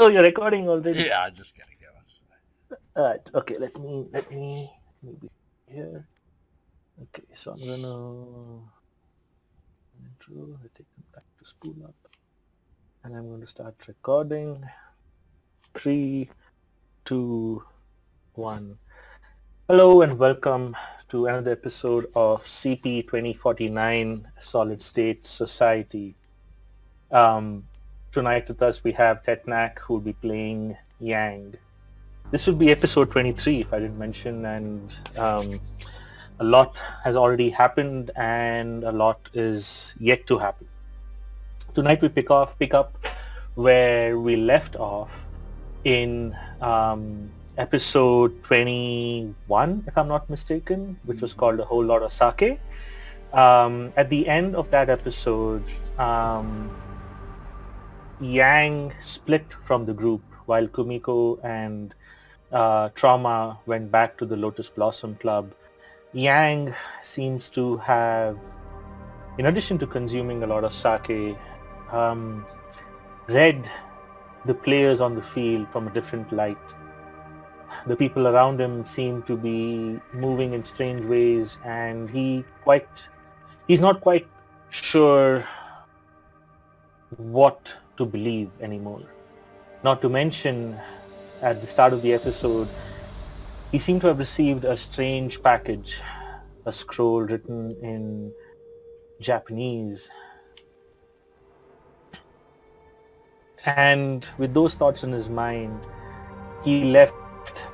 Oh, you're recording already? Yeah, I just gotta go. Alright, okay, let me maybe here. Okay, so I'm gonna intro, I take them back to spool up. And I'm going to start recording. 3, 2, 1. Hello and welcome to another episode of CP 2049 Solid State Society. Tonight with us we have Tetnak, who will be playing Yang. This will be episode 23 if I didn't mention, and a lot has already happened and a lot is yet to happen. Tonight we pick up where we left off in episode 21, if I'm not mistaken, which was called A Whole Lot of Sake. At the end of that episode, Yang split from the group while Kumiko and Trauma went back to the Lotus Blossom Club. Yang seems to have, in addition to consuming a lot of sake, read the players on the field from a different light. The people around him seem to be moving in strange ways, and he's not quite sure what to believe anymore. Not to mention, at the start of the episode, he seemed to have received a strange package, a scroll written in Japanese. And with those thoughts in his mind, he left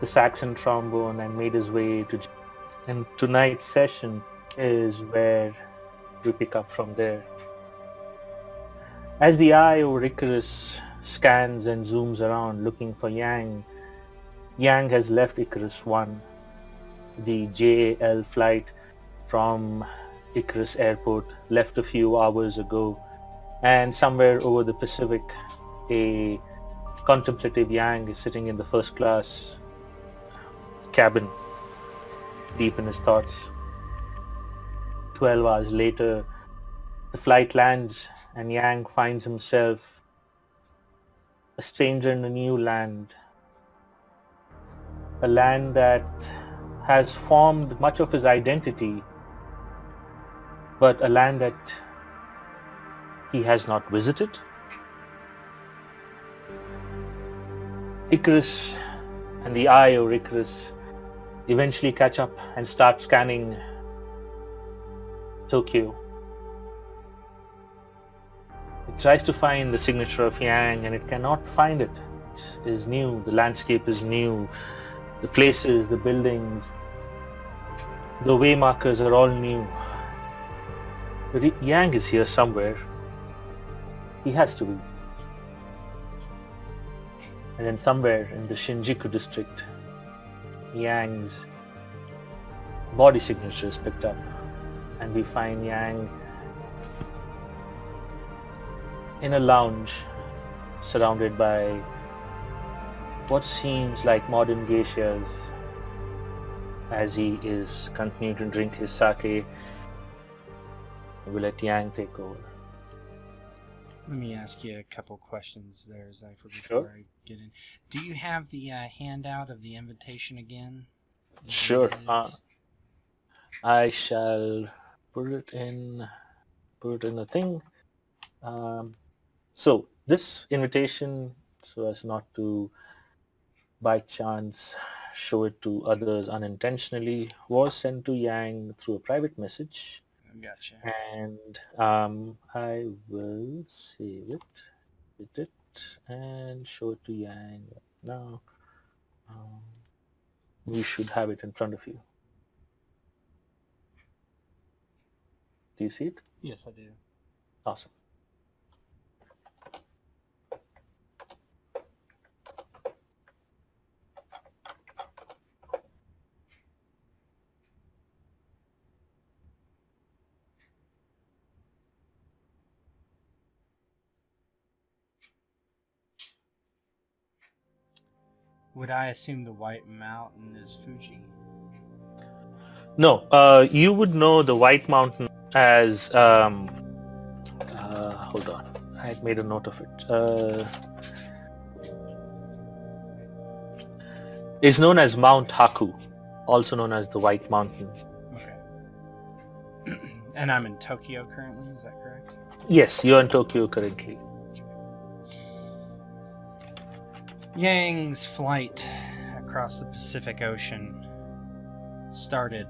the saxon trombone and made his way to Japan. And tonight's session is where we pick up from there. As the eye over Icarus scans and zooms around looking for Yang, Yang has left Icarus 1, the JAL flight from Icarus Airport left a few hours ago, and somewhere over the Pacific, a contemplative Yang is sitting in the first class cabin, deep in his thoughts. 12 hours later, the flight lands and Yang finds himself a stranger in a new land. A land that has formed much of his identity, but a land that he has not visited. Icarus and the eye of Icarus eventually catch up and start scanning Tokyo. It tries to find the signature of Yang and it cannot find it. It is new, the landscape is new, the places, the buildings, the way markers are all new. But Yang is here somewhere. He has to be. And then somewhere in the Shinjuku district, Yang's body signature is picked up, and we find Yang in a lounge surrounded by what seems like modern geishas as he is continuing to drink his sake. We'll let Yang take over. Let me ask you a couple questions there, Zypher, before Sure. I get in. Do you have the handout of the invitation again? Sure. Is- I shall put it in a thing. So this invitation, so as not to by chance show it to others unintentionally, was sent to Yang through a private message. Gotcha. And I will save it, edit it, and show it to Yang now. You should have it in front of you. Do you see it? Yes, I do. Awesome. Would I assume the White Mountain is Fuji? No, you would know the White Mountain as hold on, I had made a note of it. is known as Mount Haku, also known as the White Mountain. Okay. And I'm in Tokyo currently, is that correct? Yes, you're in Tokyo currently. Yang's flight across the Pacific Ocean started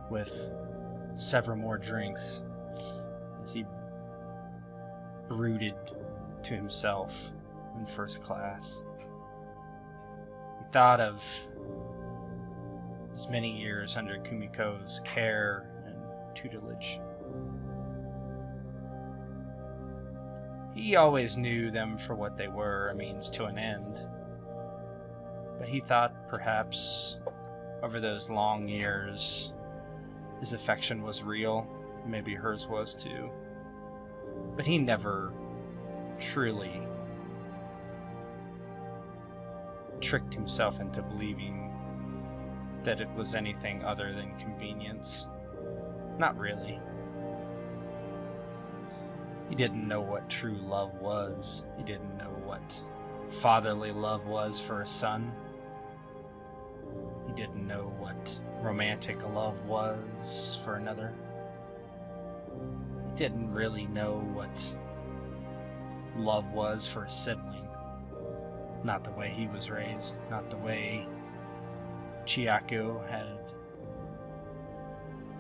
with several more drinks as he brooded to himself in first class. He thought of his many years under Kumiko's care and tutelage. He always knew them for what they were, a means to an end. But he thought perhaps over those long years his affection was real, maybe hers was too. But he never truly tricked himself into believing that it was anything other than convenience. Not really. He didn't know what true love was. He didn't know what fatherly love was for a son. He didn't know what romantic love was for another. He didn't really know what love was for a sibling. Not the way he was raised, not the way Chiako had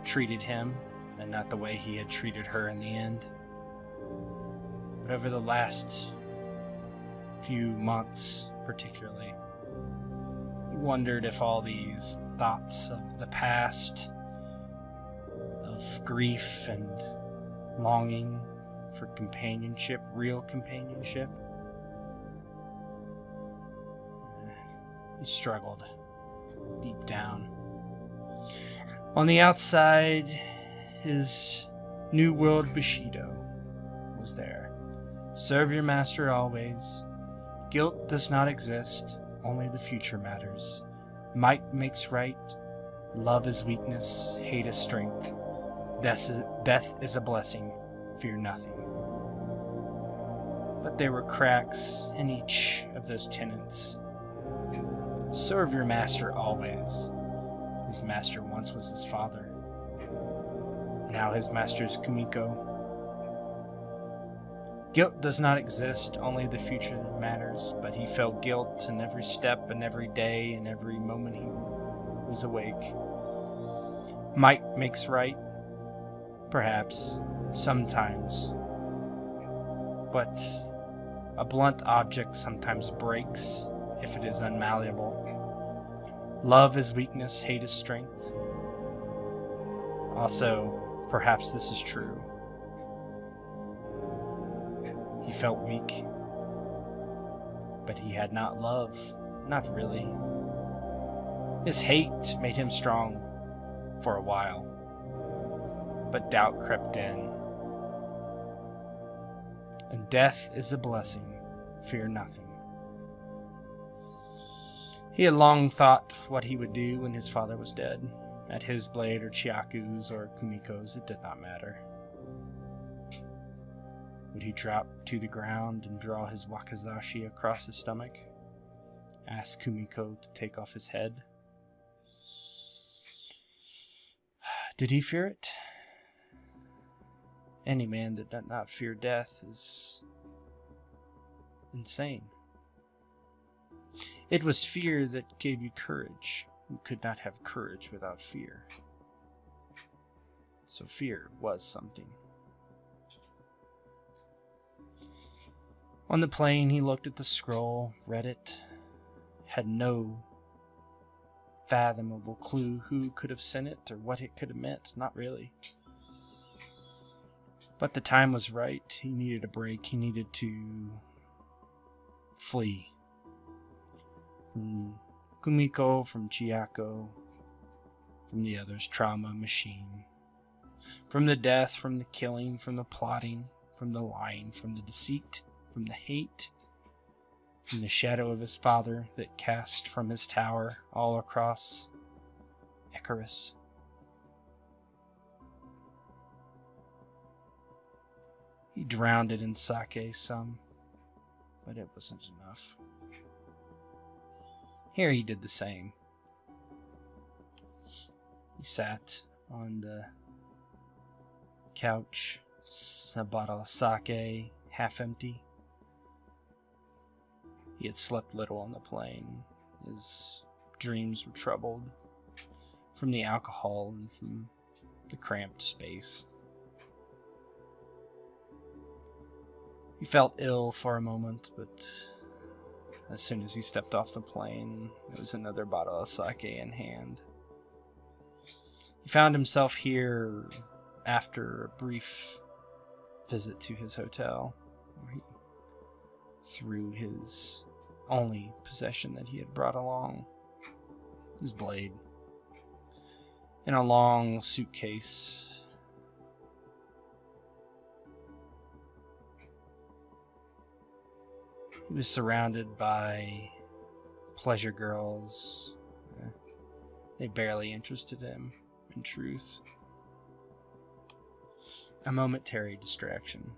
treated him, and not the way he had treated her in the end. But over the last few months, particularly, he wondered if all these thoughts of the past, of grief and longing for companionship, real companionship, he struggled deep down. On the outside, his New World Bushido was there. Serve your master always. Guilt does not exist, only the future matters. Might makes right. Love is weakness, hate is strength. Death is a blessing, fear nothing. But there were cracks in each of those tenets. Serve your master always. His master once was his father. Now his master is Kumiko. Guilt does not exist, only the future matters, but he felt guilt in every step and every day and every moment he was awake. Might makes right, perhaps, sometimes, but a blunt object sometimes breaks if it is unmalleable. Love is weakness, hate is strength. Also, perhaps this is true. He felt weak, but he had not love, not really. His hate made him strong for a while, but doubt crept in. And death is a blessing, fear nothing. He had long thought what he would do when his father was dead. At his blade or Chiaku's or Kumiko's, it did not matter. Would he drop to the ground and draw his wakizashi across his stomach? Ask Kumiko to take off his head? Did he fear it? Any man that does not fear death is insane. It was fear that gave you courage. You could not have courage without fear. So fear was something. On the plane, he looked at the scroll, read it, had no fathomable clue who could have sent it or what it could have meant. Not really. But the time was right. He needed a break. He needed to flee. From Kumiko, from Chiako, from the others' trauma machine. From the death, from the killing, from the plotting, from the lying, from the deceit, from the hate, from the shadow of his father that cast from his tower all across Icarus. He drowned it in sake some, but it wasn't enough. Here he did the same. He sat on the couch, a bottle of sake, half empty. He had slept little on the plane. His dreams were troubled from the alcohol and from the cramped space. He felt ill for a moment, but as soon as he stepped off the plane, there was another bottle of sake in hand. He found himself here after a brief visit to his hotel, where he threw his only possession that he had brought along, his blade, in a long suitcase. He was surrounded by pleasure girls. They barely interested him, in truth. A momentary distraction.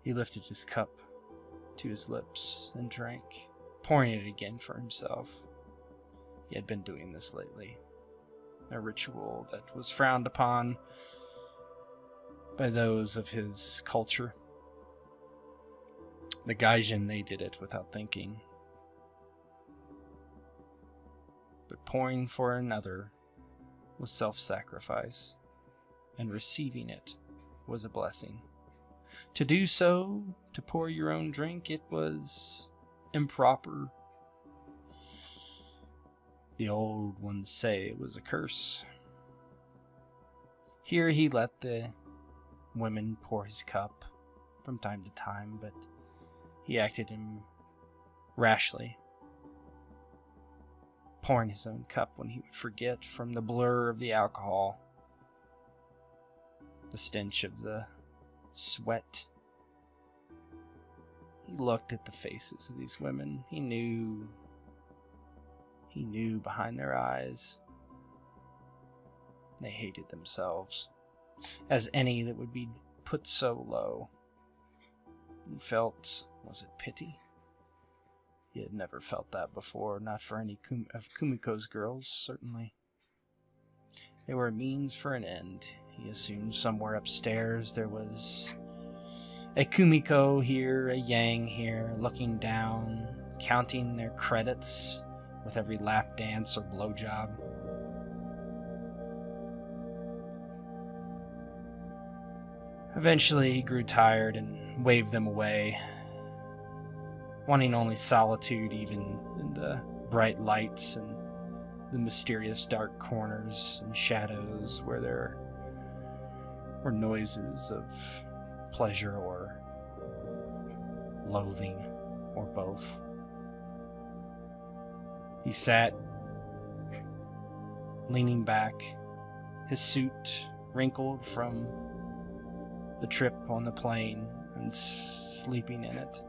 He lifted his cup to his lips and drank, pouring it again for himself. He had been doing this lately, a ritual that was frowned upon by those of his culture. The Gaijin, they did it without thinking. But pouring for another was self-sacrifice, and receiving it was a blessing. To do so, to pour your own drink, it was improper. The old ones say it was a curse. Here he let the women pour his cup from time to time, but he acted rashly, pouring his own cup when he would forget from the blur of the alcohol, the stench of the sweat. He looked at the faces of these women. He knew behind their eyes they hated themselves, as any that would be put so low. He felt, was it pity? He had never felt that before, not for any of Kumiko's girls, certainly. They were a means for an end. He assumed somewhere upstairs there was a Kumiko here, a Yang here, looking down, counting their credits with every lap dance or blowjob. Eventually he grew tired and waved them away, wanting only solitude even in the bright lights and the mysterious dark corners and shadows where there were noises of pleasure or loathing or both. He sat, leaning back, his suit wrinkled from the trip on the plane and sleeping in it.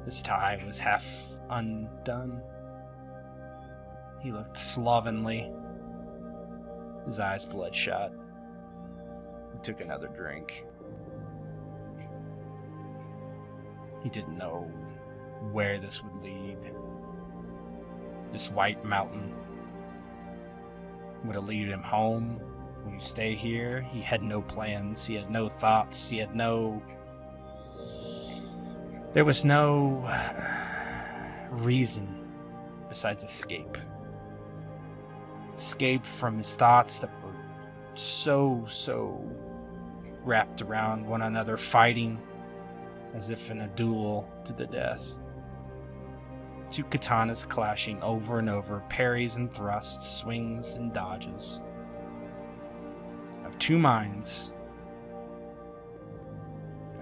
His tie was half undone. He looked slovenly, his eyes bloodshot. He took another drink. He didn't know where this would lead. This white mountain. Would it lead him home? Would he stay here? He had no plans. He had no thoughts. There was no reason besides escape. Escape from his thoughts that were so wrapped around one another, fighting as if in a duel to the death. Two katanas clashing over and over, parries and thrusts, swings and dodges. Of two minds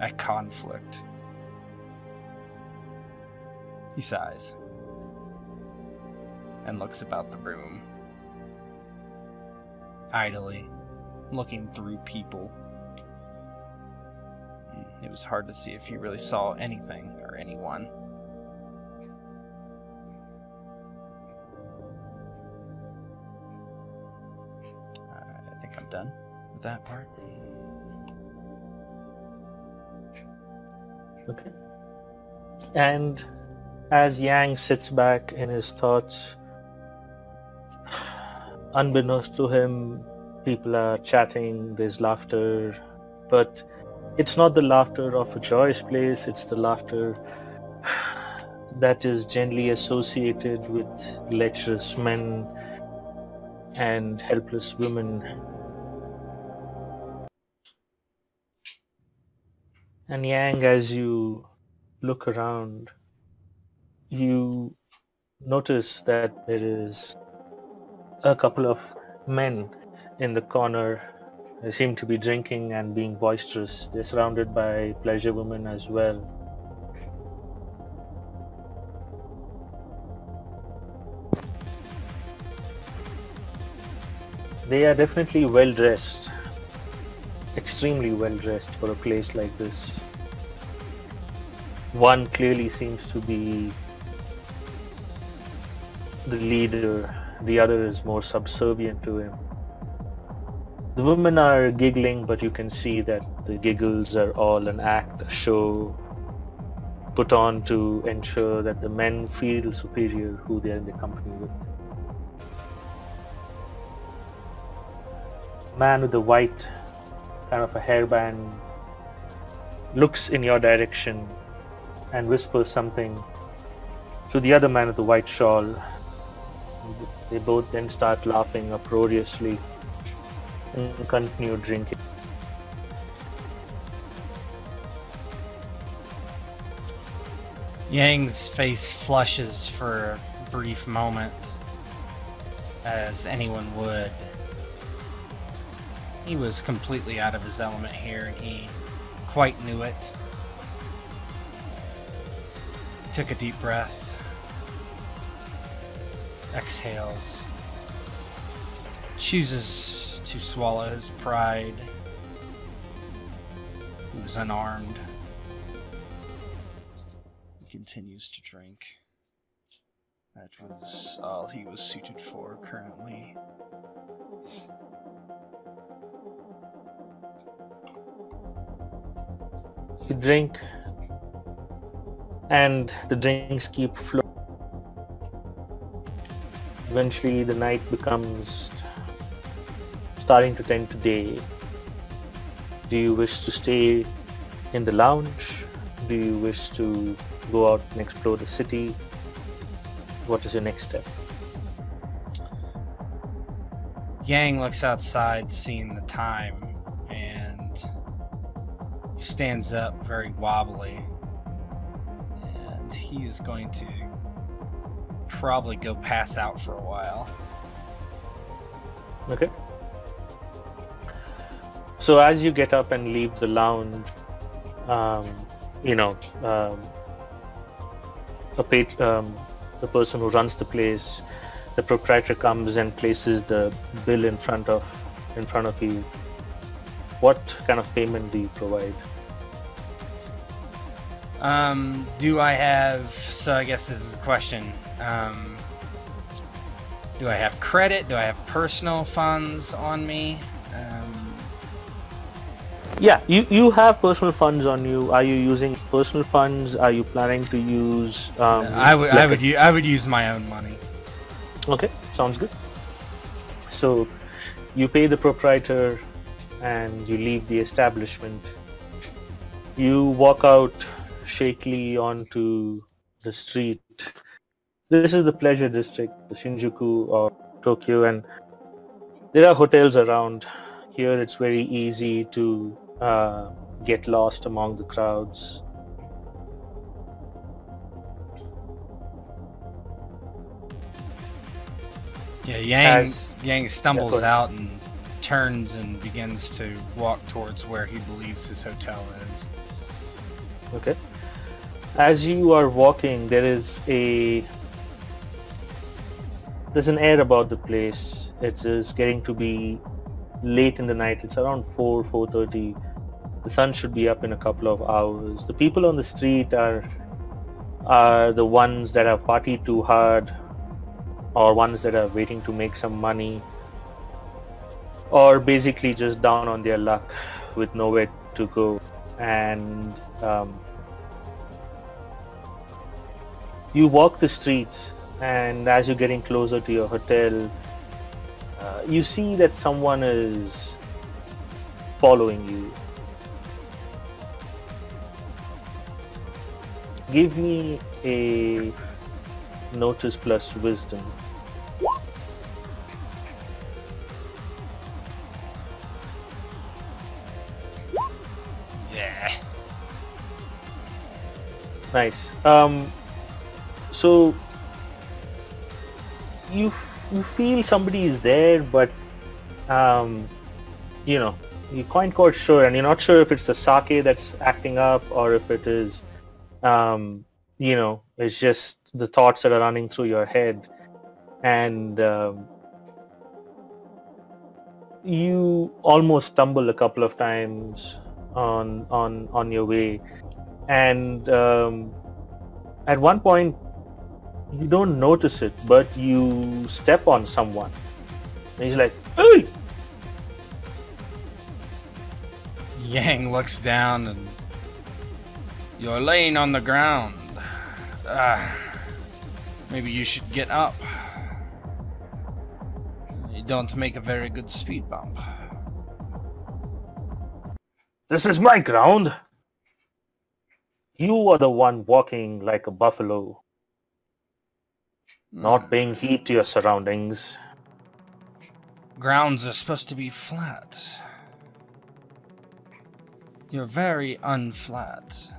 at conflict. He sighs and looks about the room, idly, looking through people. It was hard to see if he really saw anything or anyone. I think I'm done with that part. Okay. And As Yang sits back in his thoughts, unbeknownst to him, people are chatting, there's laughter, but it's not the laughter of a joyous place, it's the laughter that is generally associated with lecherous men and helpless women. And Yang, as you look around, you notice that there is a couple of men in the corner. They seem to be drinking and being boisterous. They're surrounded by pleasure women as well. They are definitely well dressed, extremely well dressed for a place like this. One clearly seems to be the leader, the other is more subservient to him. The women are giggling, but you can see that the giggles are all an act, a show put on to ensure that the men feel superior who they are in the company with. Man with the white kind of a hairband looks in your direction and whispers something to the other man with the white shawl. They both then start laughing uproariously and continue drinking. Yang's face flushes for a brief moment, as anyone would. He was completely out of his element here, and he quite knew it. He took a deep breath, exhales, chooses to swallow his pride. He was unarmed. He continues to drink. That was all he was suited for currently. You drink, and the drinks keep flowing. Eventually the night becomes starting to tend to day. Do you wish to stay in the lounge? Do you wish to go out and explore the city? What is your next step? Yang looks outside, seeing the time, and he stands up very wobbly, and he is going to probably go pass out for a while. Okay. So as you get up and leave the lounge, the person who runs the place, the proprietor, comes and places the bill in front of you. What kind of payment do you provide? Do I have, so I guess this is a question, do I have credit? Do I have personal funds on me? Yeah, you have personal funds on you. Are you using personal funds? Are you planning to use? I would use my own money. Okay, sounds good. So you pay the proprietor and you leave the establishment. You walk out shakily onto the street. This is the pleasure district, the Shinjuku or Tokyo, and there are hotels around. Here it's very easy to get lost among the crowds. Yeah, Yang stumbles out and turns and begins to walk towards where he believes his hotel is. Okay. As you are walking, there's an air about the place. It is getting to be late in the night. It's around 4:30. The sun should be up in a couple of hours. The people on the street are the ones that have partied too hard, or ones that are waiting to make some money, or basically just down on their luck with nowhere to go. And You walk the streets, and as you're getting closer to your hotel, you see that someone is following you. Give me a notice plus wisdom. Yeah. Nice. So you feel somebody is there, but you know, you're quite sure, and you're not sure if it's the sake that's acting up or if it is, you know, it's just the thoughts that are running through your head, and you almost stumble a couple of times on your way, and at one point you don't notice it, but you step on someone. And he's like, "Hey!" Yang looks down and... You're laying on the ground. Maybe you should get up. You don't make a very good speed bump. "This is my ground. You are the one walking like a buffalo, not paying heed to your surroundings." Grounds are supposed to be flat. You're very unflat.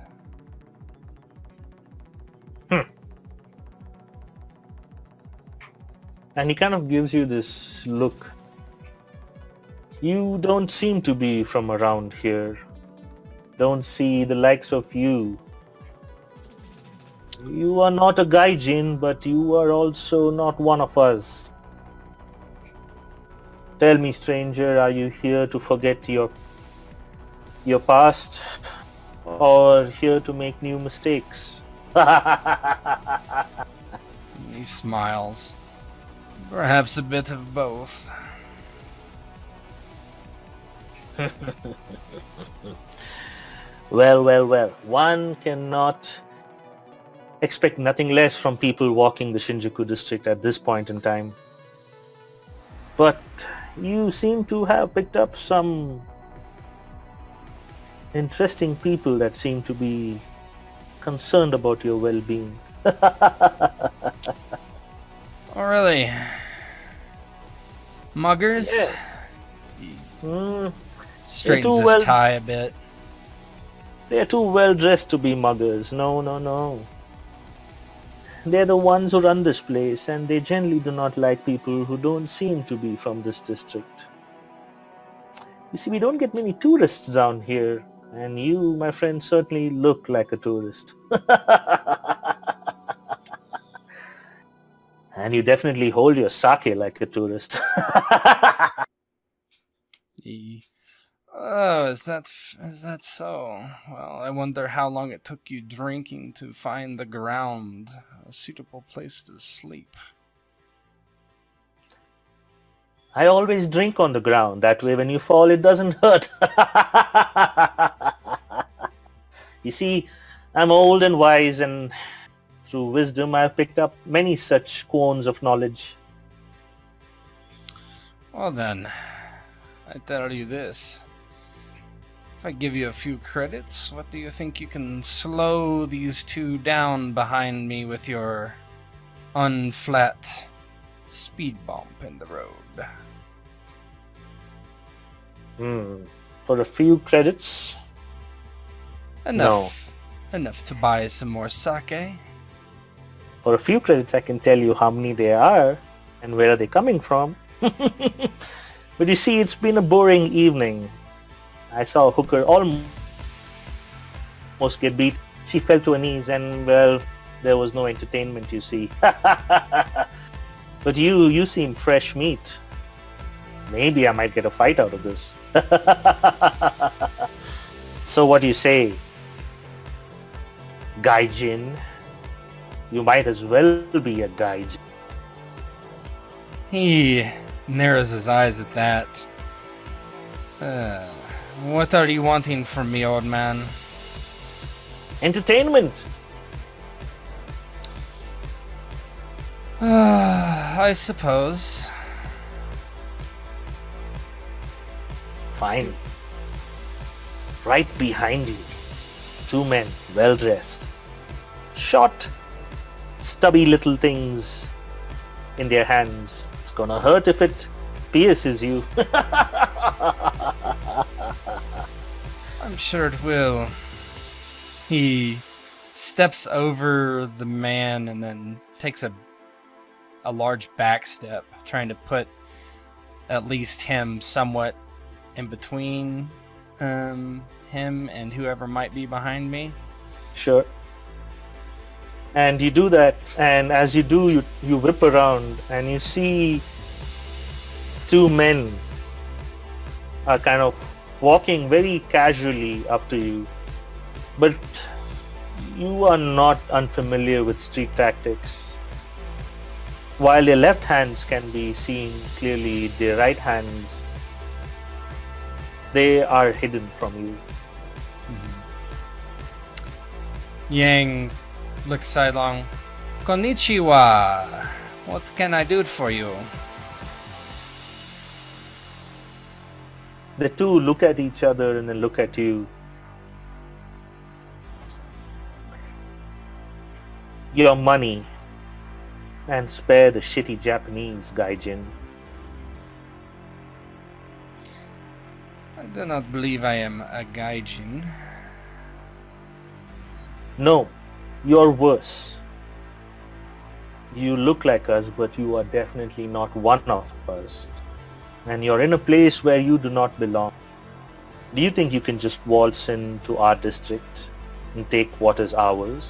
And he kind of gives you this look. "You don't seem to be from around here. Don't see the likes of you. You are not a gaijin, but you are also not one of us. Tell me, stranger, are you here to forget your past, or here to make new mistakes?" He smiles. Perhaps a bit of both. Well. One cannot expect nothing less from people walking the Shinjuku district at this point in time. But you seem to have picked up some interesting people that seem to be concerned about your well-being. Oh, really? Muggers? Yeah. Straightens his tie a bit. They're too well dressed to be muggers. No. They're the ones who run this place, and they generally do not like people who don't seem to be from this district. You see, we don't get many tourists down here, and you, my friend, certainly look like a tourist. And you definitely hold your sake like a tourist. Oh, is that so? Well, I wonder how long it took you drinking to find the ground a suitable place to sleep. I always drink on the ground. That way when you fall, it doesn't hurt. You see, I'm old and wise, and through wisdom I've picked up many such cones of knowledge. Well then, I tell you this. If I give you a few credits, what do you think you can slow these two down behind me with your unflat speed bump in the road? For a few credits? Enough to buy some more sake. For a few credits I can tell you how many there are and where are they coming from. But you see, it's been a boring evening. I saw a hooker almost get beat. She fell to her knees, and well, there was no entertainment, you see. But you seem fresh meat. Maybe I might get a fight out of this. So what do you say, gaijin? You might as well be a gaijin. He narrows his eyes at that. What are you wanting from me, old man? Entertainment. I suppose. Fine. Right behind you, two men, well dressed, short, stubby little things in their hands. It's gonna hurt if it pierces you. I'm sure it will. He steps over the man and then takes a large back step, trying to put at least him somewhat in between him and whoever might be behind me. Sure. And you do that, and as you do, you whip around and you see two men are kind of walking very casually up to you, but you are not unfamiliar with street tactics. While their left hands can be seen clearly, their right hands, they are hidden from you. Yang looks sidelong. Konnichiwa. What can I do for you? The two look at each other and then look at you. Your money, and spare the shitty Japanese, Gaijin. I do not believe I am a gaijin. No, you're worse. You look like us, but you are definitely not one of us. And you're in a place where you do not belong. Do you think you can just waltz into our district and take what is ours?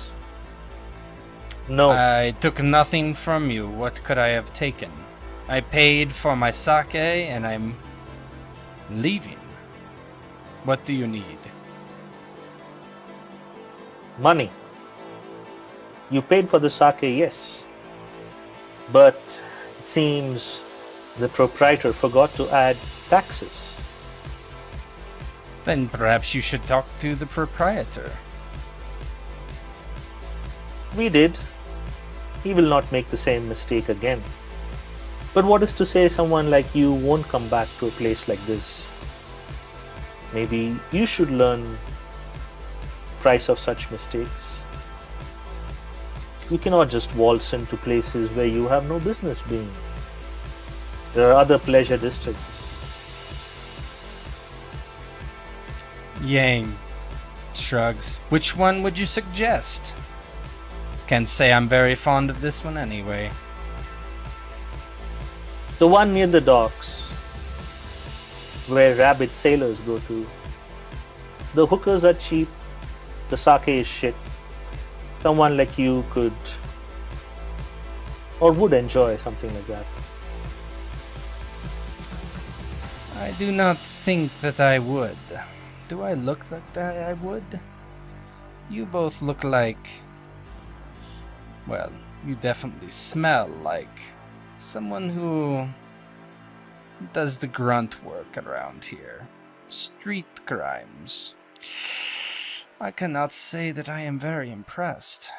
No. I took nothing from you. What could I have taken? I paid for my sake and I'm leaving. What do you need? Money. You paid for the sake, yes. But it seems the proprietor forgot to add taxes. Then perhaps you should talk to the proprietor. We did. He will not make the same mistake again. But what is to say someone like you won't come back to a place like this? Maybe you should learn price of such mistakes. You cannot just waltz into places where you have no business being. There are other pleasure districts. Yang shrugs. Which one would you suggest? Can't say I'm very fond of this one anyway. The one near the docks, where rabid sailors go to. The hookers are cheap, the sake is shit. Someone like you could or would enjoy something like that. I do not think that I would. Do I look like that I would? You both look like... well, you definitely smell like someone who does the grunt work around here. Street crimes. I cannot say that I am very impressed.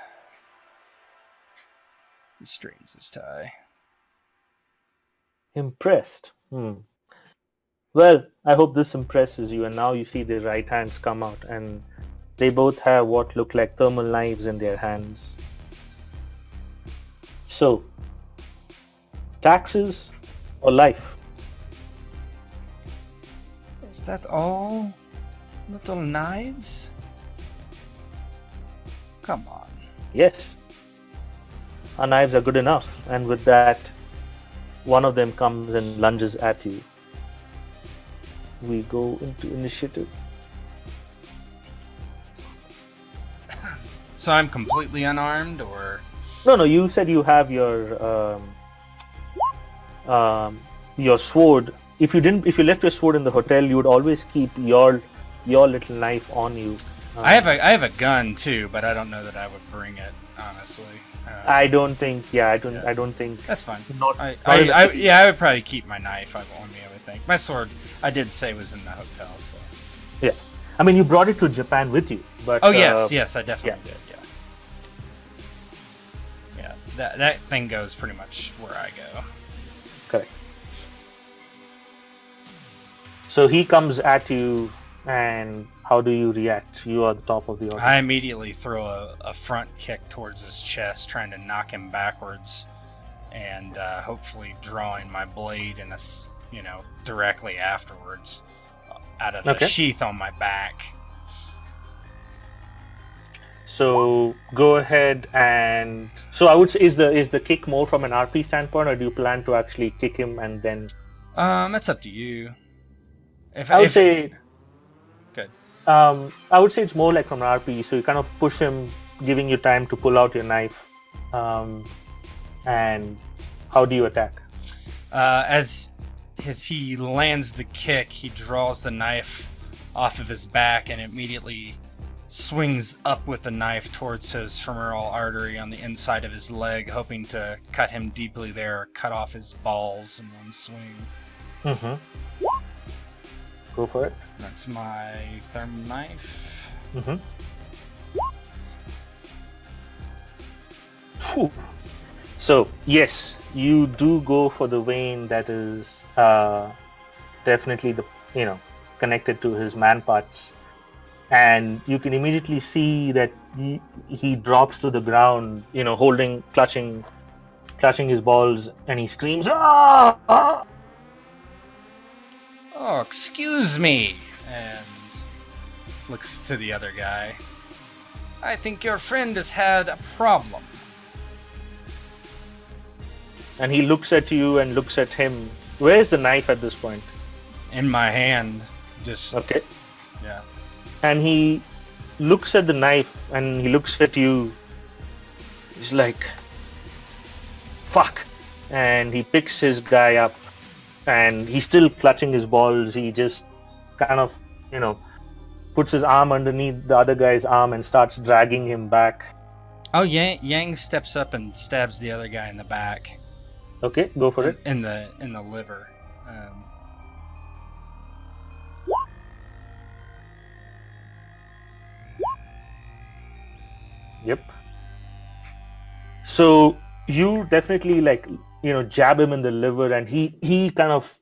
He straightens his tie. Impressed? Well, I hope this impresses you, and now you see their right hands come out and they both have what look like thermal knives in their hands. So, taxes or life? Is that all? Little knives? Come on. Yes. Our knives are good enough, and with that, one of them comes and lunges at you. We go into initiative. So I'm completely unarmed, or? No, you said you have your sword. If you left your sword in the hotel, you would always keep your little knife on you. I have a gun too, but I don't know that I would bring it, honestly. I don't think. Yeah, I don't think. That's fine. I would probably keep my knife on me. I would think my sword. I did say was in the hotel, so. Yeah, I mean, you brought it to Japan with you, but. Oh yes, I definitely did. Yeah. that thing goes pretty much where I go. Correct. So he comes at you, and how do you react? You are the top of the order. I immediately throw a front kick towards his chest, trying to knock him backwards, and hopefully drawing my blade in directly afterwards out of the sheath on my back. So go ahead and I would say is the kick more from an RP standpoint, or do you plan to actually kick him and then? It's up to you. I would say. Good. I would say it's more like from an RP, so you kind of push him, giving you time to pull out your knife. And how do you attack? As he lands the kick, he draws the knife off of his back and immediately swings up with the knife towards his femoral artery on the inside of his leg, hoping to cut him deeply there, cut off his balls in one swing. Mm-hmm. Go for it. That's my therm knife. Mm-hmm. Whew. So, yes, you do go for the vein that is definitely connected to his man parts. And you can immediately see that he drops to the ground, clutching his balls, and he screams, "Ah! Ah!" Oh, excuse me, and looks to the other guy. I think your friend has had a problem. And he looks at you and looks at him. Where's the knife at this point? In my hand. Okay. Yeah. And he looks at the knife and he looks at you. He's like, fuck. And he picks his guy up and he's still clutching his balls. He just kind of, puts his arm underneath the other guy's arm and starts dragging him back. Oh, Yang steps up and stabs the other guy in the back. Okay, go for it. In the liver. Yep. So you definitely jab him in the liver, and he kind of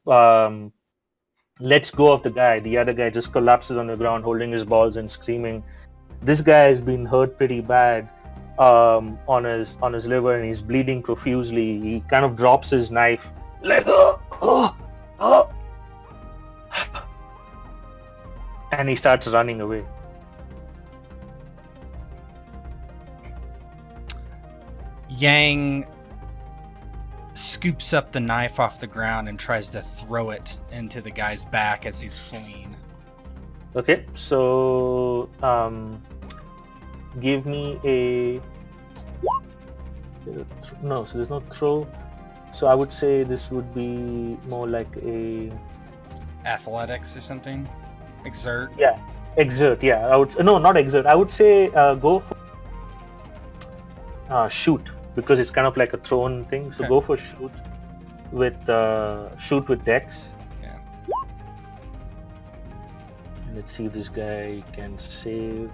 lets go of the guy. The other guy just collapses on the ground holding his balls and screaming. This guy has been hurt pretty bad on his liver, and he's bleeding profusely. He kind of drops his knife. Let go! And he starts running away. Yang scoops up the knife off the ground and tries to throw it into the guy's back as he's fleeing. Okay, so give me a... No, so there's no throw. So I would say this would be more like a... Athletics or something? Exert? Yeah, exert, yeah. No, not exert. I would say go for shoot, because it's kind of like a thrown thing. So go for shoot with dex. Yeah. Let's see if this guy can save.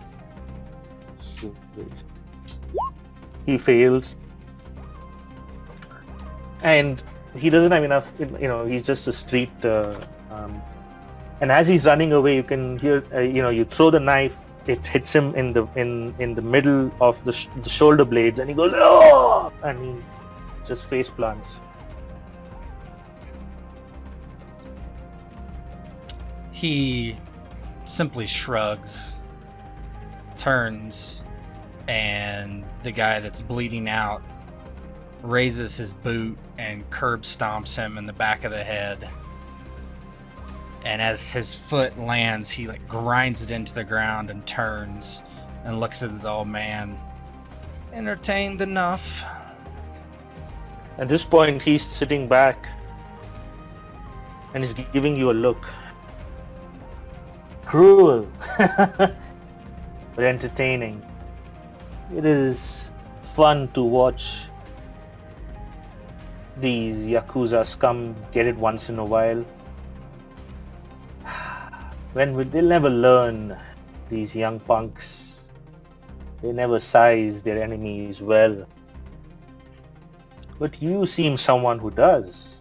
He fails. And he doesn't have enough, he's just a street, and as he's running away, you can hear, you throw the knife, it hits him in the middle of the shoulder blades, and he goes, "Oh!" and he just face plants. He simply shrugs, turns, and the guy that's bleeding out raises his boot and curb stomps him in the back of the head. And as his foot lands, he grinds it into the ground and turns and looks at the old man. Entertained enough. At this point, he's sitting back and he's giving you a look. Cruel, but entertaining. It is fun to watch these Yakuza scum get it once in a while. They'll never learn, these young punks. They never size their enemies well. But you seem someone who does.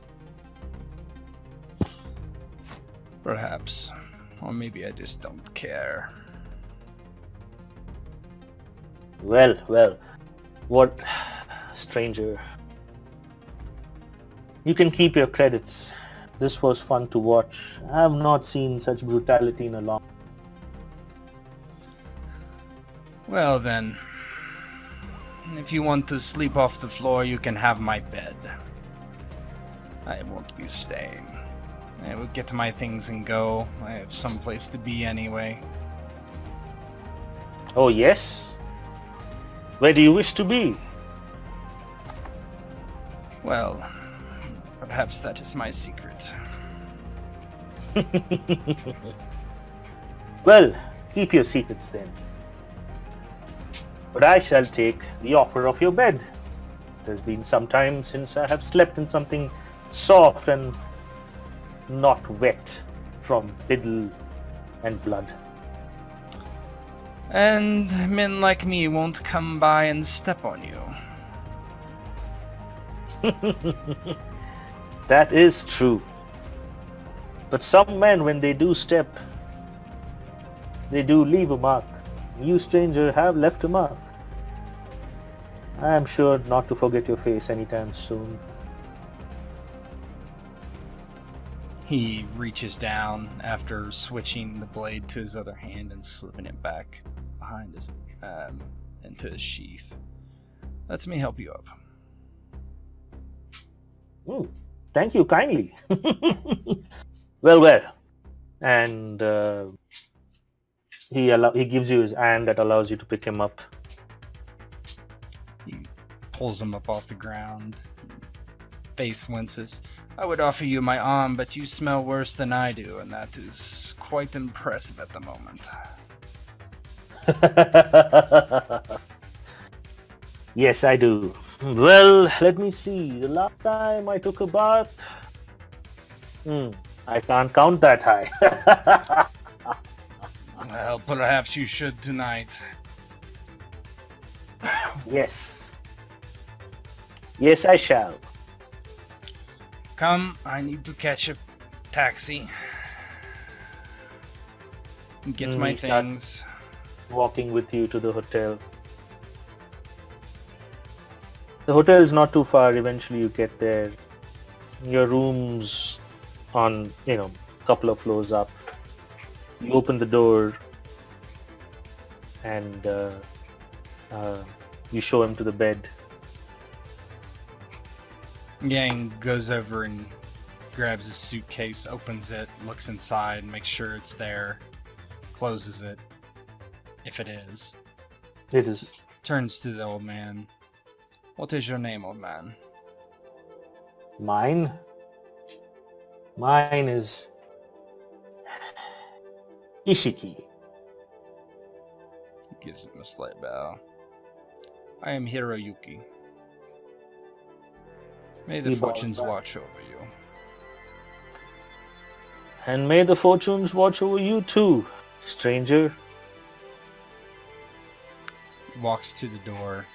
Perhaps. Or maybe I just don't care. Well, what, stranger? You can keep your credits. This was fun to watch. I have not seen such brutality in a long. Well then, if you want to sleep off the floor, you can have my bed. I won't be staying. I will get my things and go. I have some place to be anyway. Oh yes? Where do you wish to be? Well, perhaps that is my secret. Well, keep your secrets then. But I shall take the offer of your bed. It has been some time since I have slept in something soft and not wet from fiddle and blood. And men like me won't come by and step on you. That is true. But some men, when they do step, they do leave a mark. You, stranger, have left a mark. I am sure not to forget your face anytime soon. He reaches down after switching the blade to his other hand and slipping it back behind his into his sheath. Let me help you up. Thank you kindly. Well. And he gives you his hand that allows you to pick him up. He pulls him up off the ground. Face winces. I would offer you my arm, but you smell worse than I do, and that is quite impressive at the moment. Yes, I do. Well, let me see. The last time I took a bath, I can't count that high. Well, perhaps you should tonight. Yes. Yes, I shall. Come, I need to catch a taxi. Get my He starts things. walking with you to the hotel. The hotel is not too far. Eventually you get there. Your room's on, a couple of floors up. You open the door and you show him to the bed. Yang goes over and grabs his suitcase, opens it, looks inside, makes sure it's there, closes it, if it is. It is. Turns to the old man. What is your name, old man? Mine? Mine is Ishiki. He gives him a slight bow. I am Hiroyuki. May the He bows fortunes back. watch over you. And may the fortunes watch over you too, stranger. He walks to the door.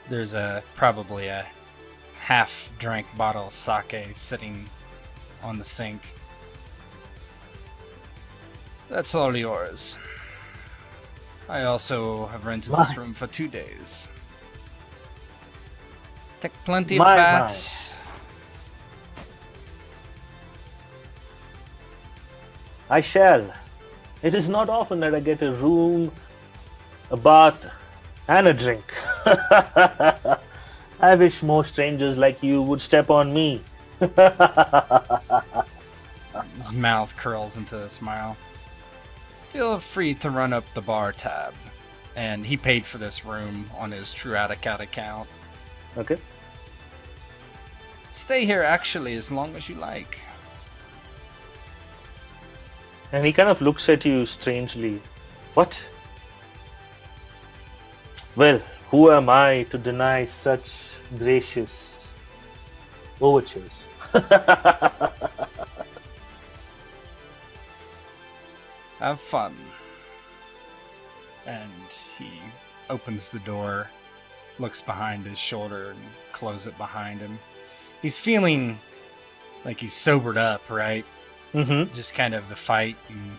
There's probably a half-drank bottle of sake sitting on the sink. That's all yours. I also have rented this room for 2 days. Take plenty of baths. I shall. It is not often that I get a room, a bath, and a drink. I wish more strangers like you would step on me. His mouth curls into a smile. Feel free to run up the bar tab. And he paid for this room on his True Attica account. Okay. Stay here actually as long as you like. And he kind of looks at you strangely. What? Well, who am I to deny such gracious overtures? Have fun. And he opens the door looks behind his shoulder and closes it behind him. He's feeling like he's sobered up, right? Mm-hmm. Just kind of the fight and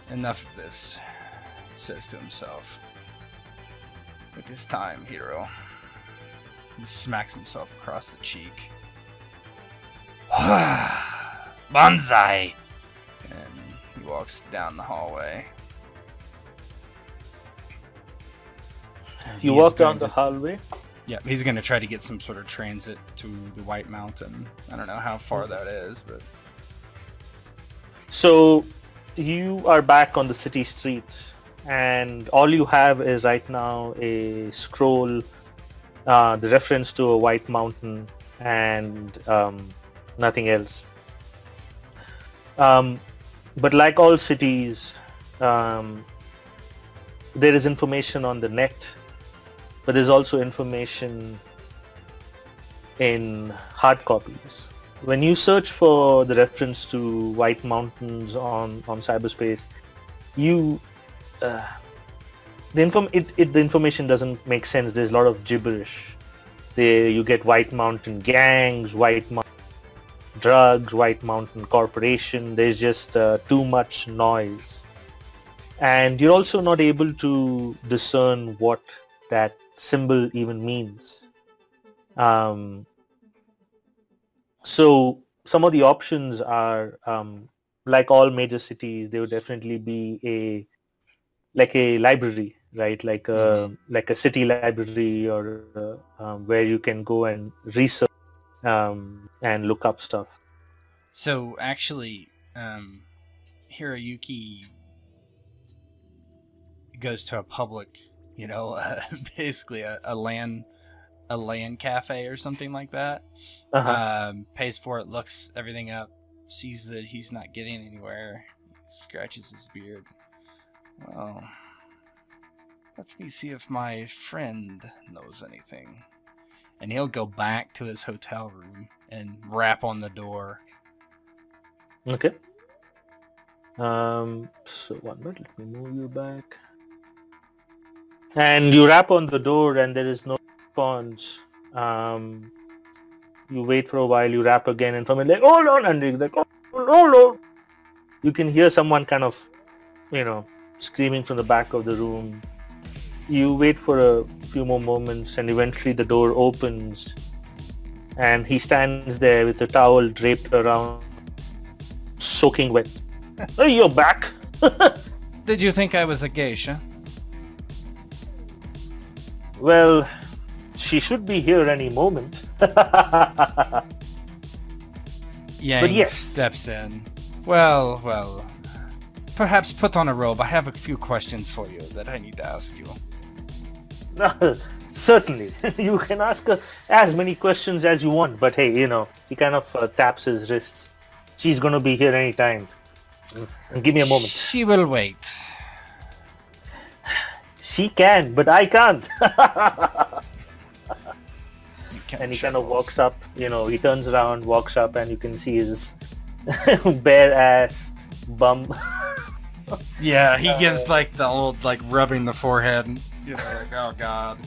enough of this, he says to himself. It is time, hero. He smacks himself across the cheek. Banzai! And he walks down the hallway. You walk down the hallway? Yeah, he's going to try to get some sort of transit to the White Mountain. I don't know how far that is, but... So, you are back on the city streets, and all you have is right now a scroll, the reference to a White Mountain, and nothing else. But like all cities, there is information on the net, but there's also information in hard copies. When you search for the reference to White Mountains on cyberspace, the information doesn't make sense. There's a lot of gibberish. You get White Mountain gangs, White Mountain drugs, White Mountain Corporation. There's just too much noise. And you're also not able to discern what that symbol even means. So some of the options are, like all major cities, there would definitely be a library, right? Like a city library, or where you can go and research and look up stuff. So actually, Hiroyuki goes to a public, basically a LAN cafe or something like that. Pays for it, looks everything up, sees that he's not getting anywhere, scratches his beard. Well, let me see if my friend knows anything. And he'll go back to his hotel room and rap on the door. Okay. So 1 minute, let me move you back. And you rap on the door and there is no response. You wait for a while, you rap again, and from it like, hold on, and like, oh no. You can hear someone kind of, screaming from the back of the room. You wait for a few more moments and eventually the door opens and he stands there with a towel draped around, soaking wet. Oh, you're back. Did you think I was a geisha? Well, she should be here any moment. Yang yes. steps in. Well, perhaps put on a robe. I have a few questions for you that I need to ask you. Certainly. You can ask her as many questions as you want, but hey, he kind of taps his wrists. She's going to be here anytime. Give me a moment. She will wait. She can, but I can't. And he kind of walks up, he turns around, walks up, and you can see his bare ass bum. Yeah, he gives like the old rubbing the forehead, and oh god.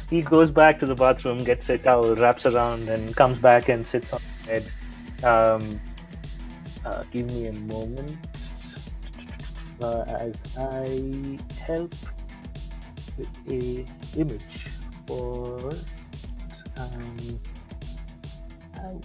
He goes back to the bathroom, gets a towel, wraps around, and comes back and sits on the bed. Give me a moment as I help with a image for I want.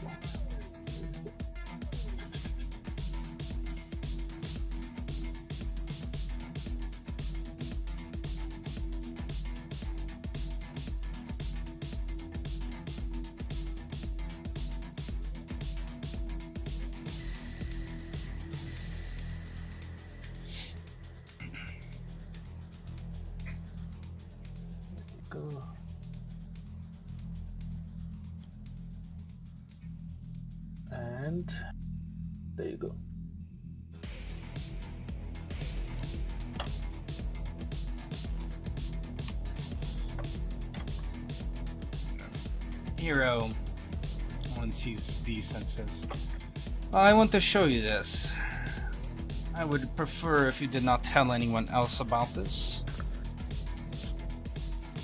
Go. And there you go. Hero, once he's decent, says, I want to show you this. I would prefer if you did not tell anyone else about this.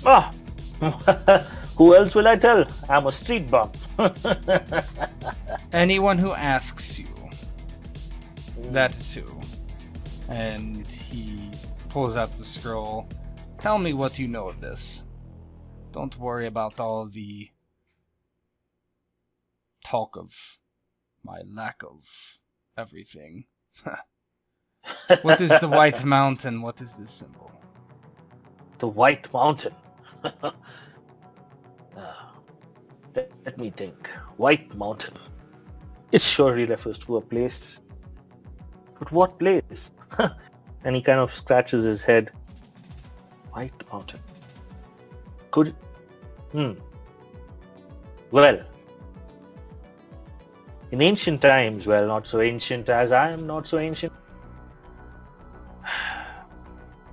Ah, who else will I tell? I'm a street bum. Anyone who asks you, that is who. And he pulls out the scroll. Tell me what you know of this. Don't worry about all the talk of my lack of everything. What is the White Mountain? What is this symbol? The White Mountain. Let me think. White Mountain. It surely refers to a place. But what place? And he kind of scratches his head. White Mountain. Could... Well, in ancient times, well, not so ancient as I am not so ancient,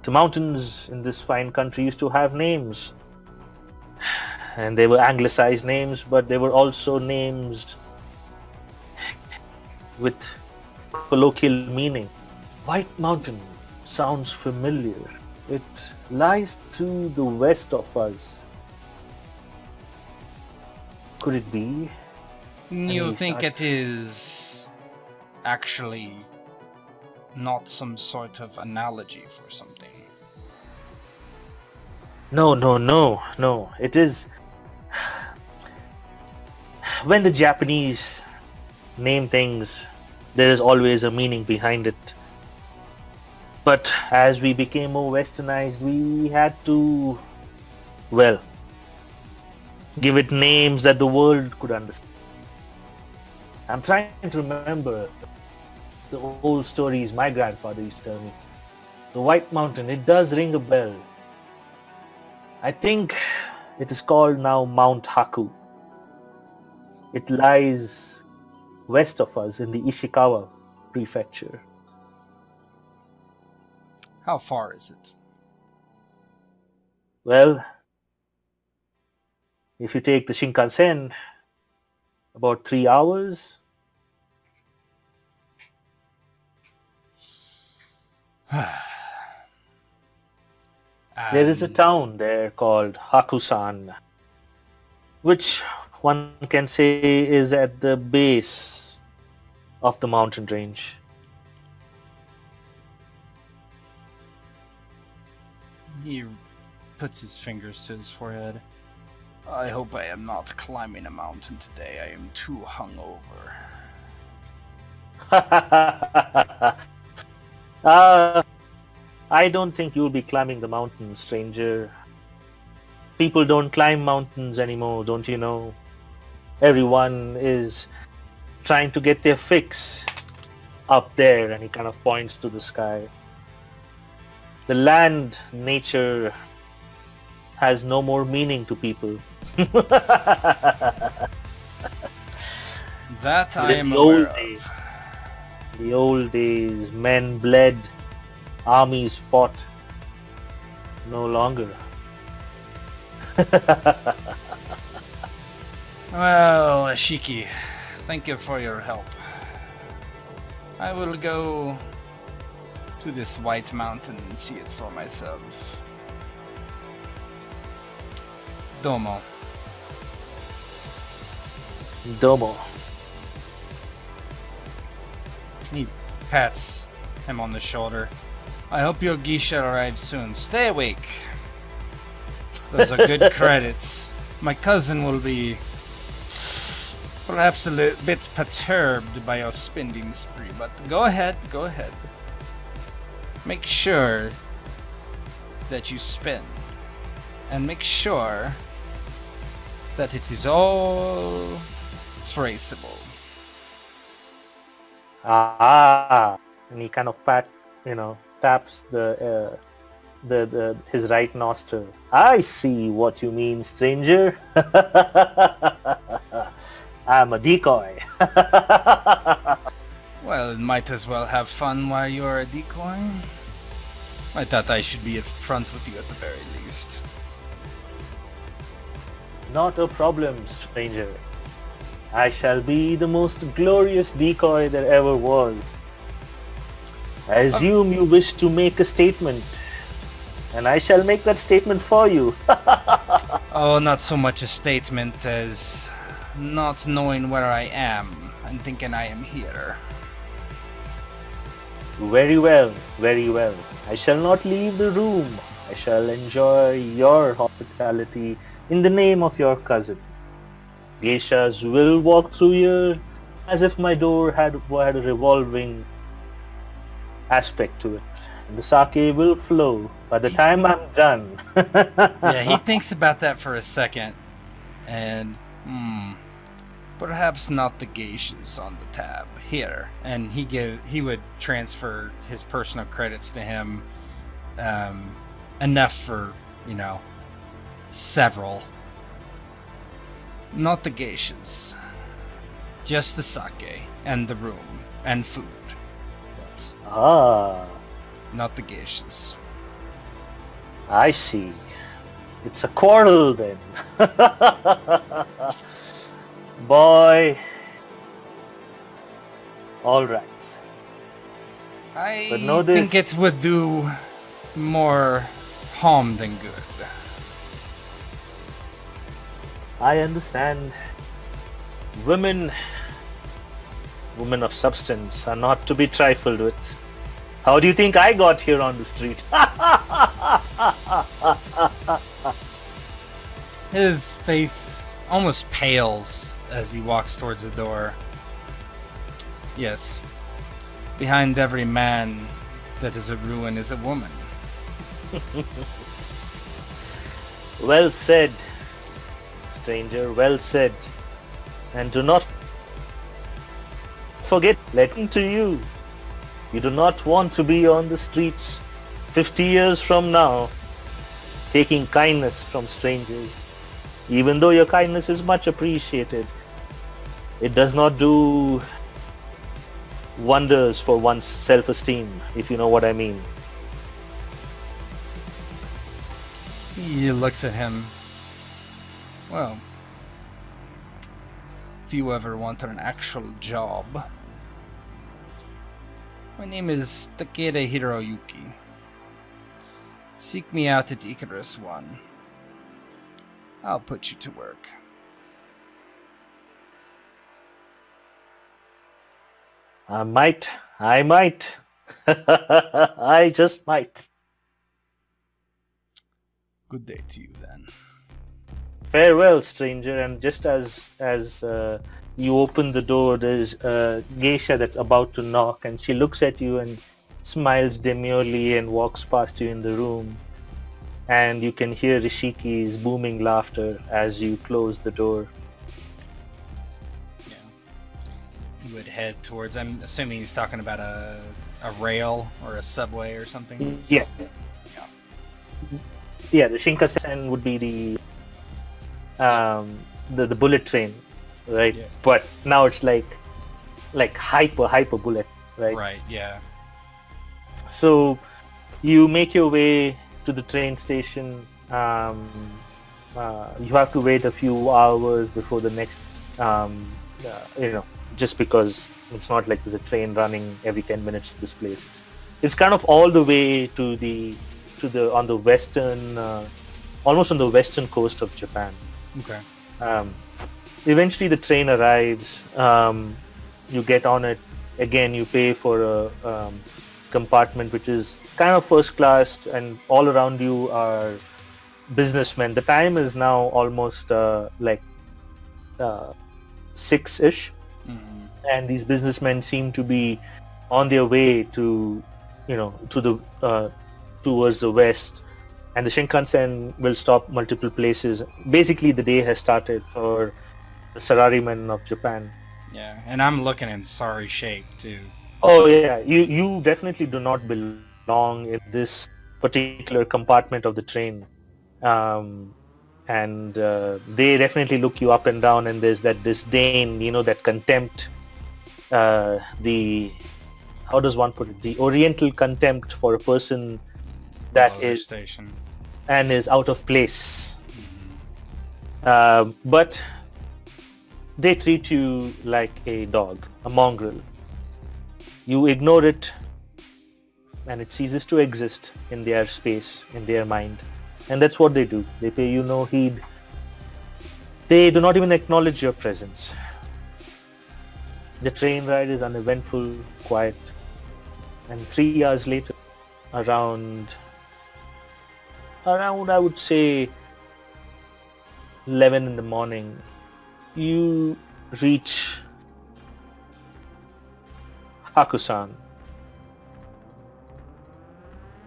the mountains in this fine country used to have names. And they were anglicized names, but they were also names with colloquial meaning. White Mountain sounds familiar. It lies to the west of us. Could it be? You think it is actually not some sort of analogy for something? No. It is... When the Japanese name things, there is always a meaning behind it. But as we became more westernized, we had to, well, give it names that the world could understand. I'm trying to remember the old stories my grandfather used to tell me. The White Mountain, it does ring a bell. I think it is called now Mount Haku. It lies west of us in the Ishikawa prefecture. How far is it? Well, if you take the Shinkansen, about 3 hours. There is a town there called Hakusan, which one can say is at the base of the mountain range. He puts his fingers to his forehead. I hope I am not climbing a mountain today. I am too hungover. I don't think you'll be climbing the mountain, stranger. People don't climb mountains anymore, don't you know? Everyone is trying to get their fix up there, and he kind of points to the sky. The land, nature, has no more meaning to people. That I am aware of. The old days, men bled, armies fought. No longer. Well, Ashiki, thank you for your help. I will go to this White Mountain and see it for myself. Domo. Domo. He pats him on the shoulder. I hope your geisha arrives soon. Stay awake. Those are good credits. My cousin will be perhaps a little bit perturbed by your spending spree, but go ahead, go ahead. Make sure that you spend, and make sure that it is all traceable. And he kind of taps his right nostril. I see what you mean, stranger. I'm a decoy. Well, might as well have fun while you're a decoy. I thought I should be up front with you at the very least. Not a problem, stranger. I shall be the most glorious decoy there ever was. I assume you wish to make a statement. and I shall make that statement for you. Oh, not so much a statement as not knowing where I am and thinking I am here. Very well, very well. I shall not leave the room. I shall enjoy your hospitality in the name of your cousin. Geishas will walk through here as if my door had a revolving aspect to it. And the sake will flow by the time I'm done. Yeah, he thinks about that for a second, and perhaps not the geishas on the tab here. And he would transfer his personal credits to him, enough for several. Not the geishas, just the sake and the room and food. But not the geishas. I see. It's a quarrel then. Boy. Alright. I think it would do more harm than good. I understand. Women of substance are not to be trifled with. How do you think I got here on the street? His face almost pales as he walks towards the door. Yes, behind every man that is a ruin is a woman. Well said, stranger, well said. And do not forget, letting to you. You do not want to be on the streets 50 years from now, taking kindness from strangers. Even though your kindness is much appreciated, it does not do wonders for one's self-esteem, if you know what I mean. He looks at him. Well, if you ever want an actual job, my name is Takeda Hiroyuki. Seek me out at Icarus 1. I'll put you to work. I might. I just might. Good day to you then. Farewell, stranger. And just as you open the door, there's a geisha that's about to knock, and she looks at you and smiles demurely and walks past you in the room. And you can hear Rishiki's booming laughter as you close the door. Yeah. You would head towards, I'm assuming he's talking about a rail or a subway or something? Yes. Yeah. Yeah, the Shinkansen would be the bullet train, right? Yeah. But now it's like hyper bullet, right? Right, yeah. So you make your way to the train station. You have to wait a few hours before the next, just because it's not like there's a train running every 10 minutes to this place. It's kind of all the way on the western, almost on the western coast of Japan. Okay. Eventually the train arrives. You get on it. Again, you pay for a compartment which is kind of first class, and all around you are businessmen. The time is now almost 6-ish, and these businessmen seem to be on their way to towards the west, and the Shinkansen will stop multiple places. Basically, the day has started for the salarymen of Japan. Yeah, and I'm looking in sorry shape too. Oh yeah, you definitely do not belong in this particular compartment of the train, and they definitely look you up and down, and there's that disdain, that contempt, how does one put it, the oriental contempt for a person that is station and is out of place. But they treat you like a dog, a mongrel. You ignore it, and it ceases to exist in their space, in their mind. And that's what they do. They pay you no heed. They do not even acknowledge your presence. The train ride is uneventful, quiet, and 3 hours later, around I would say 11 in the morning, you reach Hakusan.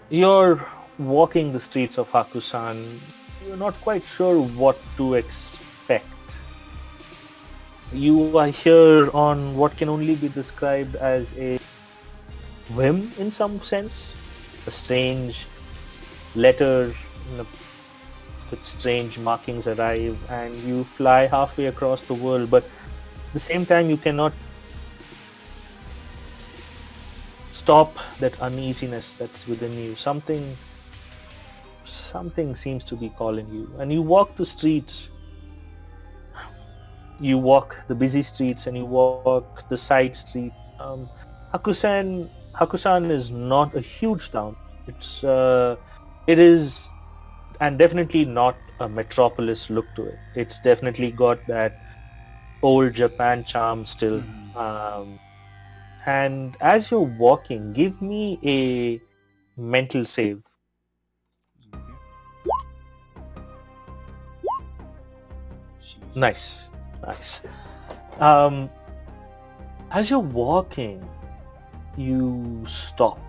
You're walking the streets of Hakusan. You're not quite sure what to expect. You are here on what can only be described as a whim in some sense. A strange letter with strange markings arrive, and you fly halfway across the world, but at the same time you cannot stop that uneasiness that's within you. Something seems to be calling you, and you walk the streets. You walk the busy streets and you walk the side street. Hakusan is not a huge town. It is, and definitely not a metropolis look to it. It's definitely got that old Japan charm still. And as you're walking, give me a mental save. Jesus. Nice. As you're walking, you stop.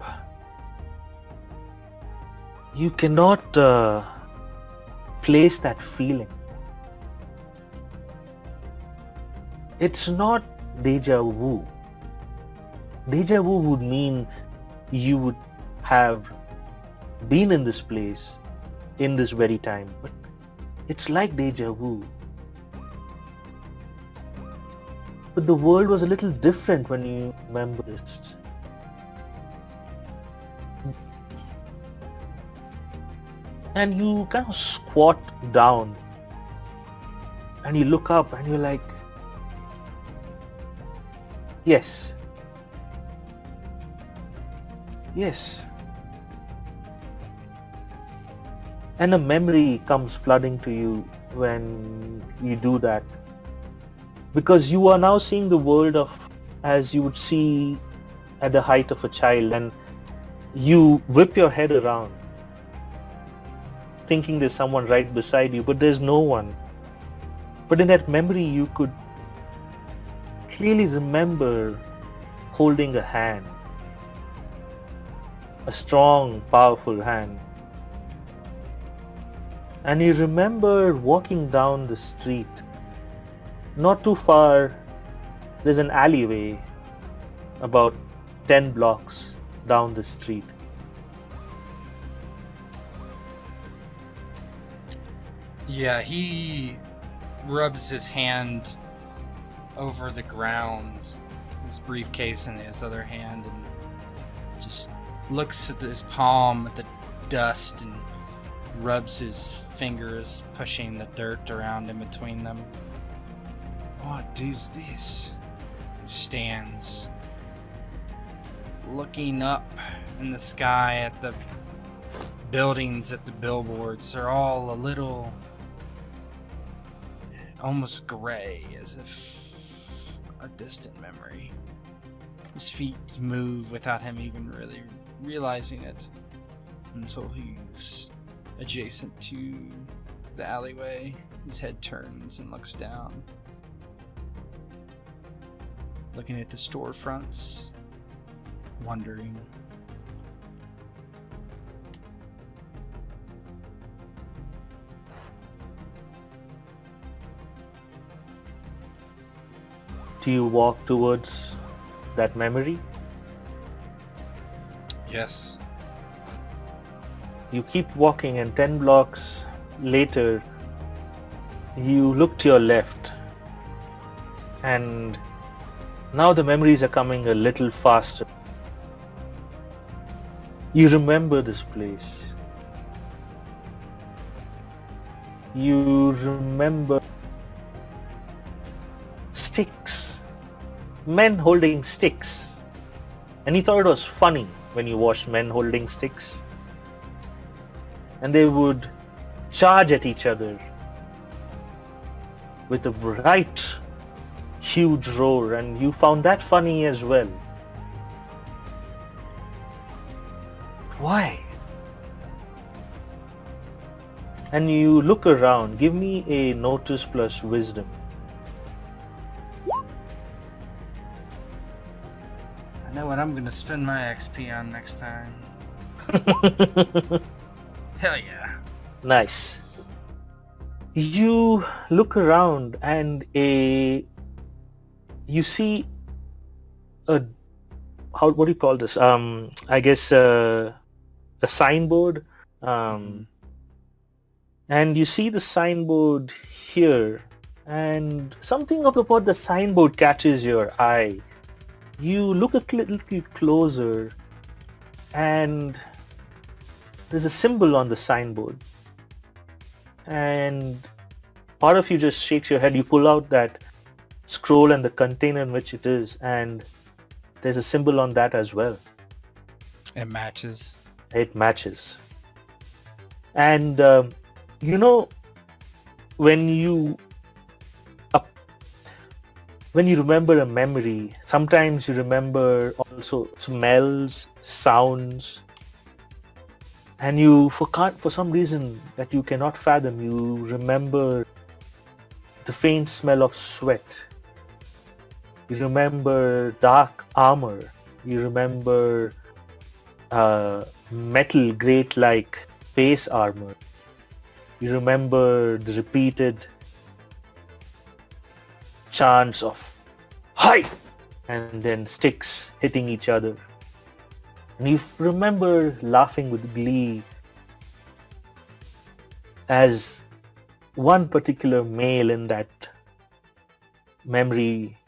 You cannot place that feeling. It's not deja vu. Deja vu would mean you would have been in this place in this very time, but it's like deja vu. But the world was a little different when you remember this. And you kind of squat down and you look up and you're like, yes. And a memory comes flooding to you when you do that. Because you are now seeing the world as you would see at the height of a child, and you whip your head around thinking there's someone right beside you, but there's no one. But in that memory you could clearly remember holding a hand, a strong, powerful hand. And you remember walking down the street. Not too far, there's an alleyway about 10 blocks down the street. Yeah, he rubs his hand over the ground, his briefcase in his other hand, and just looks at his palm at the dust and rubs his fingers, pushing the dirt around in between them. What is this? He stands looking up in the sky at the buildings, at the billboards. They're all a little almost gray, as if a distant memory. His feet move without him even really realizing it until he's adjacent to the alleyway. His head turns and looks down, looking at the storefronts, wondering. Do you walk towards that memory? Yes. You keep walking, and 10 blocks later you look to your left, and now the memories are coming a little faster. You remember this place. You remember sticks. Men holding sticks. And you thought it was funny. when you watch men holding sticks. And they would charge at each other with a bright, huge roar, and you found that funny as well. Why? And you look around. Give me a notice plus wisdom. I know what I'm going to spend my XP on next time. Hell yeah. Nice. You look around and you see what do you call this? I guess a signboard. And you see the signboard here, and something about the signboard catches your eye. You look a little closer, and there's a symbol on the signboard. And part of you just shakes your head. You pull out that scroll and the container in which it is, and there's a symbol on that as well. It matches. It matches. And you know, when you remember a memory, sometimes you remember also smells, sounds, and you for some reason that you cannot fathom, you remember the faint smell of sweat. You remember dark armor. You remember metal grate-like base armor. You remember the repeated chants of "Hi!" and then sticks hitting each other. And you remember laughing with glee as one particular male in that memory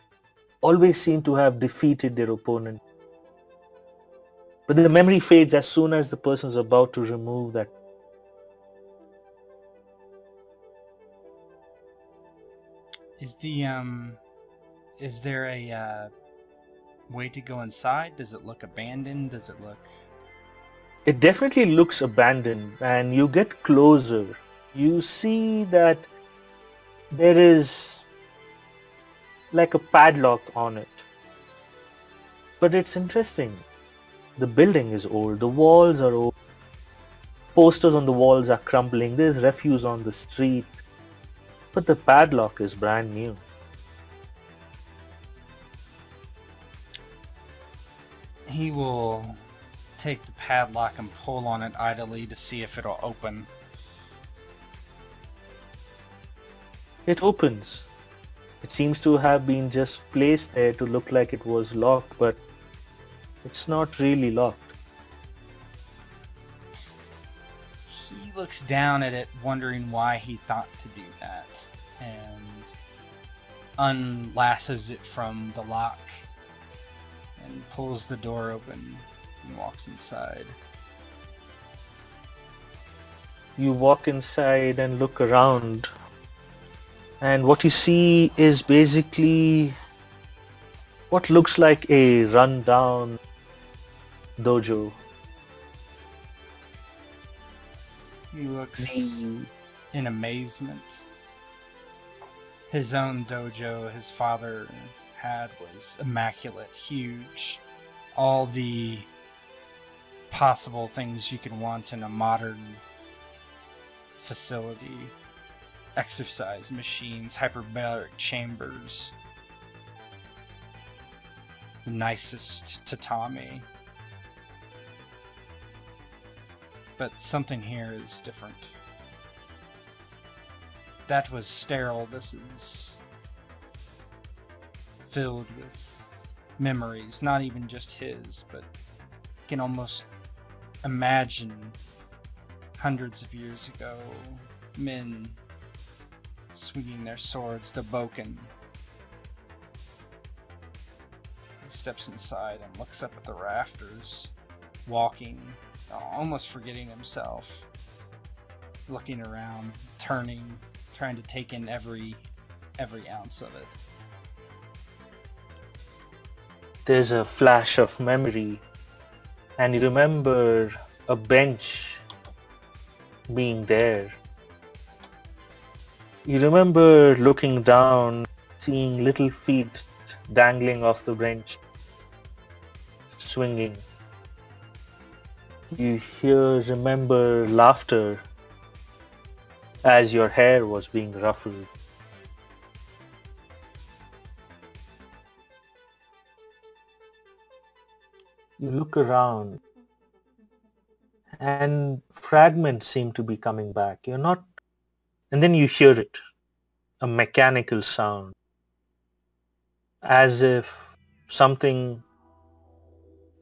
always seemed to have defeated their opponent. But the memory fades as soon as the person is about to remove that. Is there a way to go inside? Does it look abandoned? Does it look... It definitely looks abandoned, and you get closer. You see that there is like a padlock on it. But it's interesting. The building is old, the walls are old, posters on the walls are crumbling, there's refuse on the street, but the padlock is brand new. He will take the padlock and pull on it idly to see if it'll open. It opens. It seems to have been just placed there to look like it was locked, but it's not really locked. He looks down at it, wondering why he thought to do that, and unlassos it from the lock and pulls the door open and walks inside. You walk inside and look around, and what you see is basically what looks like a run-down dojo. He looks in amazement. His own dojo his father had was immaculate, huge. All the possible things you could want in a modern facility. Exercise machines, hyperbaric chambers, the nicest tatami. But something here is different. That was sterile. This is filled with memories, not even just his, but you can almost imagine hundreds of years ago, men swinging their swords, the boken. He steps inside and looks up at the rafters, walking, almost forgetting himself, looking around, turning, trying to take in every ounce of it. There's a flash of memory and you remember a bench being there. You remember looking down, seeing little feet dangling off the bench, swinging. You remember laughter as your hair was being ruffled. You look around and fragments seem to be coming back. You're not, and then you hear it, a mechanical sound, as if something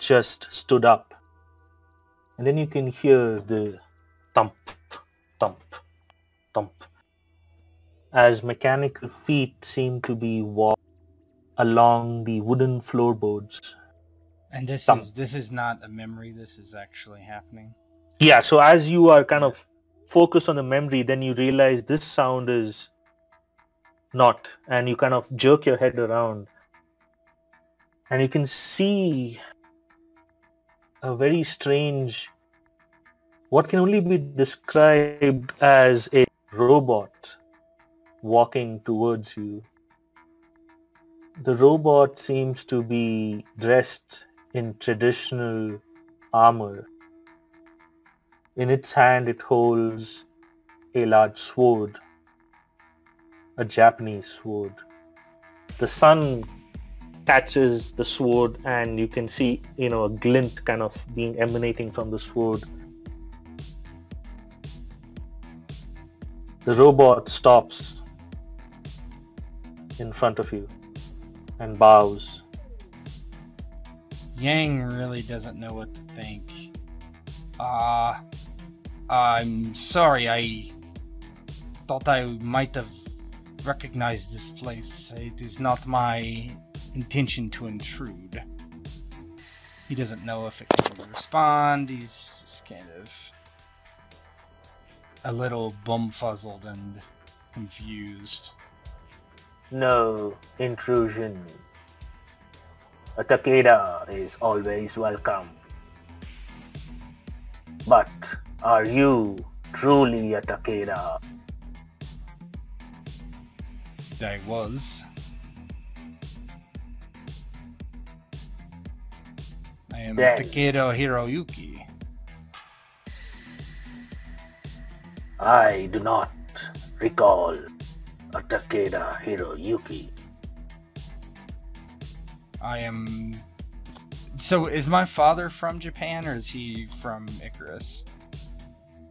just stood up. And then you can hear the thump, thump, thump, as mechanical feet seem to be walked along the wooden floorboards. And this Thump. is not a memory, this is actually happening. Yeah, so as you are kind of focused on the memory, then you realize this sound is not, and you kind of jerk your head around, and you can see a very strange, what can only be described as a robot walking towards you. The robot seems to be dressed in traditional armor. In its hand it holds a large sword, a Japanese sword. The sun catches the sword and you can see, a glint kind of being emanating from the sword. The robot stops in front of you and bows. Yang really doesn't know what to think. I'm sorry, I thought I might have recognized this place. It is not my intention to intrude. He doesn't know if it can respond. He's just kind of a little bumfuzzled and confused. No intrusion. A Takeda is always welcome. But are you truly a Takeda? I was. I am Then- Takeda Hiroyuki. I do not recall a Takeda Hiroyuki. I am... So, is my father from Japan, or is he from Icarus?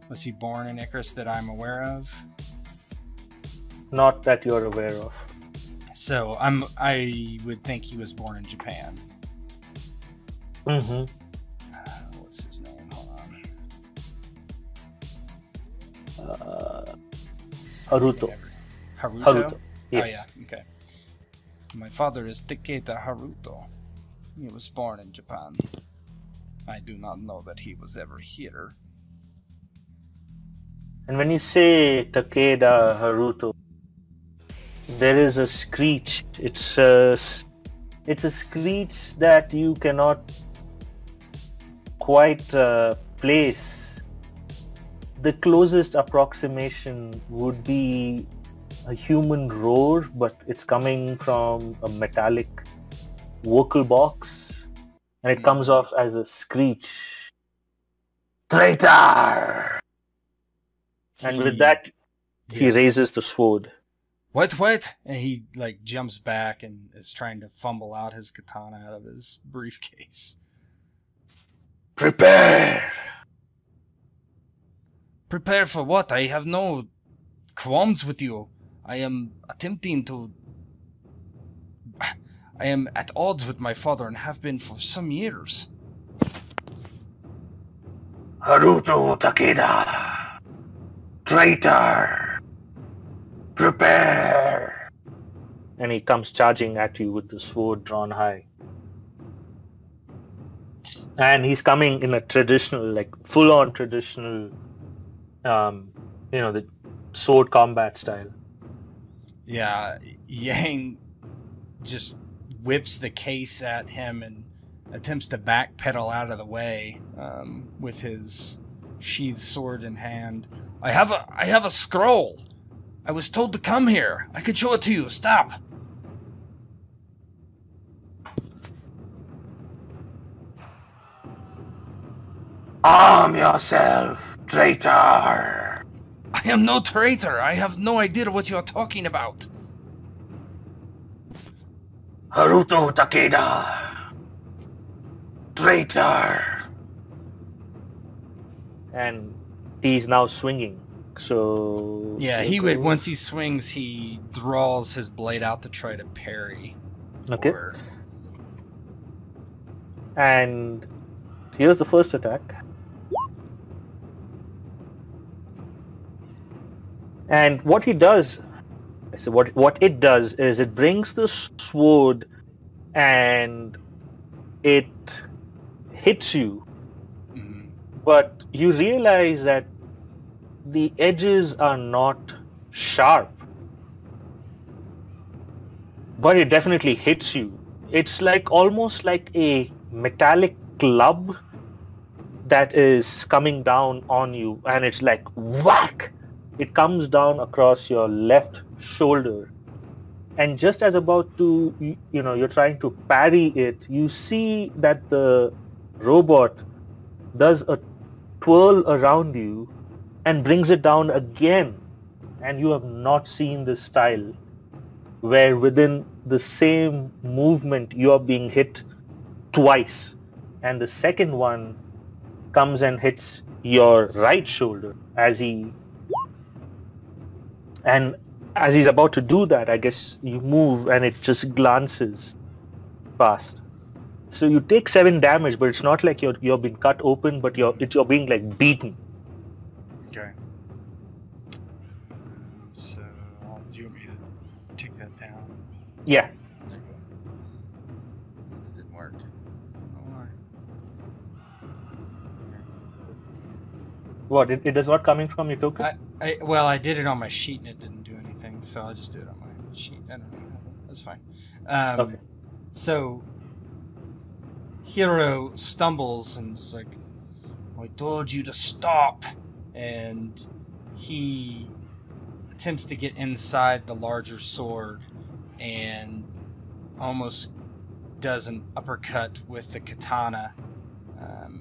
Was he born in Icarus that I'm aware of? Not that you're aware of. So, I would think he was born in Japan. Mm-hmm. What's his name? Hold on. Haruto. Haruto? Haruto. Yes. Oh, yeah, okay. My father is Takeda Haruto. He was born in Japan. I do not know that he was ever here. And when you say Takeda Haruto, there is a screech. It's a screech that you cannot quite place. The closest approximation would be a human roar, but it's coming from a metallic vocal box, and it comes off as a screech. Traitor! And with that, he raises the sword. What? And he, jumps back and is trying to fumble out his katana out of his briefcase. Prepare! Prepare for what? I have no qualms with you. I am attempting to... I am at odds with my father and have been for some years. Haruto Takeda! Traitor! Prepare! And he comes charging at you with the sword drawn high. And he's coming in a traditional, full-on traditional, the sword combat style. Yeah, Yang just whips the case at him and attempts to backpedal out of the way with his sheathed sword in hand. I have a scroll. I was told to come here. I could show it to you. Stop. Arm yourself, traitor! I am no traitor. I have no idea what you are talking about. Haruto Takeda! Traitor! And he's now swinging, so... Yeah, he would, once he swings, he draws his blade out to try to parry. Okay. And here's the first attack. And what he does, so what it does is it brings the sword and it hits you, but you realize that the edges are not sharp, but it definitely hits you. It's like almost like a metallic club that is coming down on you, and it's like whack. It comes down across your left shoulder, and just as about to, you're trying to parry it, you see that the robot does a twirl around you and brings it down again. And you have not seen this style where within the same movement you are being hit twice, and the second one comes and hits your right shoulder as he's about to do that. I guess you move and it just glances past. So you take 7 damage, but it's not like you're being cut open, but you're being like beaten. Okay. So do you want me to take that down? Yeah. There you go. It didn't work. Oh, What? It is not coming from your token? Well, I did it on my sheet and it didn't do anything, so I'll just do it on my sheet. I don't know. That's fine. Okay. So, Hero stumbles and is like, I told you to stop! And he attempts to get inside the larger sword and almost does an uppercut with the katana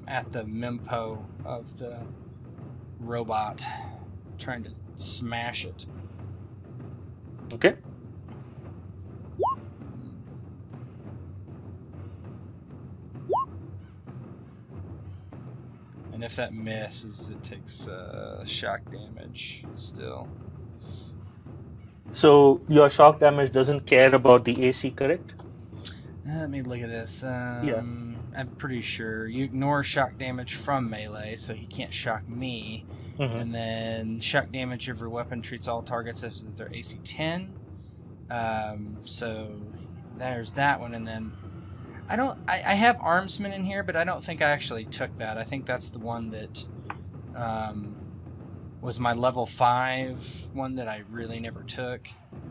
at the mempo of the robot, trying to smash it. Okay. And if that misses, it takes shock damage still. So your shock damage doesn't care about the AC, correct? Let me look at this. Yeah. I'm pretty sure you ignore shock damage from melee, so he can't shock me. Mm-hmm. And then shock damage of your weapon treats all targets as if they're AC 10. So there's that one. And then I have Armsman in here, but I don't think I actually took that. I think that's the one that was my level 5 one that I really never took.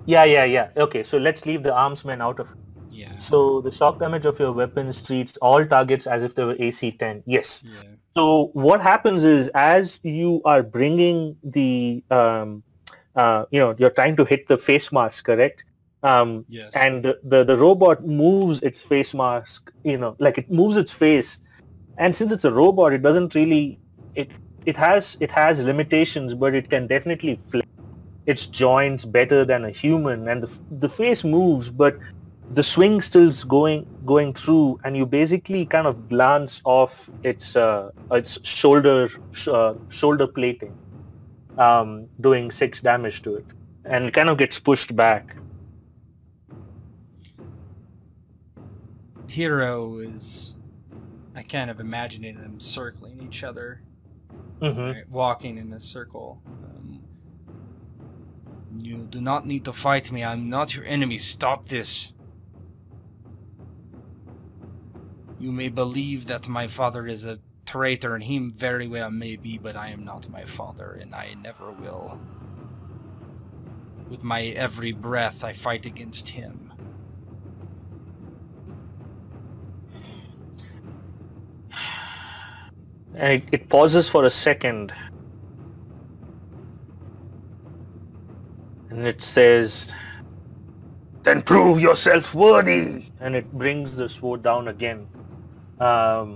Yeah. Okay, so let's leave the Armsman out of it. Yeah. So the shock damage of your weapons treats all targets as if they were AC 10. Yes. Yeah. So what happens is, as you are bringing the, you're trying to hit the face mask, correct? Yes. And the robot moves its face mask, like it moves its face. And since it's a robot, it doesn't really, it has limitations, but it can definitely flex its joints better than a human. And the face moves, but the swing still's going through, and you basically kind of glance off its shoulder plating, doing 6 damage to it, and it kind of gets pushed back. Hero is, I kind of imagining them circling each other, right, walking in a circle. You do not need to fight me. I'm not your enemy. Stop this. You may believe that my father is a traitor, and he very well may be, but I am not my father, and I never will. With my every breath, I fight against him. And it pauses for a second. And it says, "Then prove yourself worthy." And it brings the sword down again. Yeah,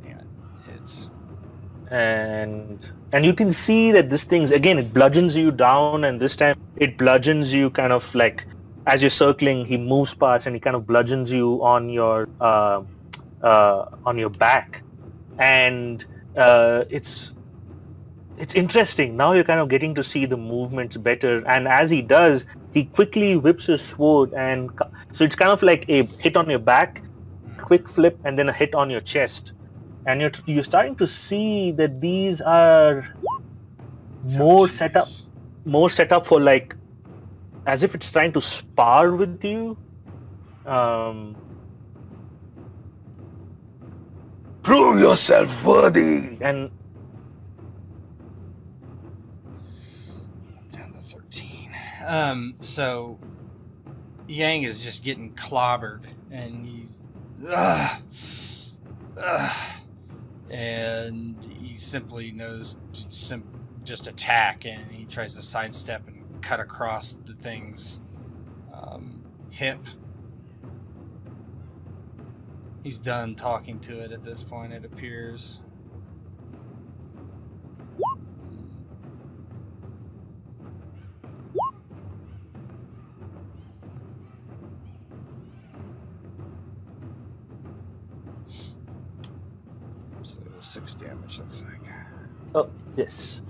it hits. And you can see that this thing's, again, it bludgeons you down, and this time it bludgeons you kind of like, as you're circling, he moves past and he kind of bludgeons you on your back. And it's interesting. Now you're kind of getting to see the movements better, and as he does, he quickly whips his sword, and so it's kind of like a hit on your back, quick flip, and then a hit on your chest. And you're starting to see that these are more set up for, like, as if it's trying to spar with you. Prove yourself worthy. And down to 13. So Yang is just getting clobbered, and he's and he simply knows to just attack, and he tries to sidestep and cut across the thing's hip. He's done talking to it at this point, it appears. So 6 damage, looks like. oh, yes.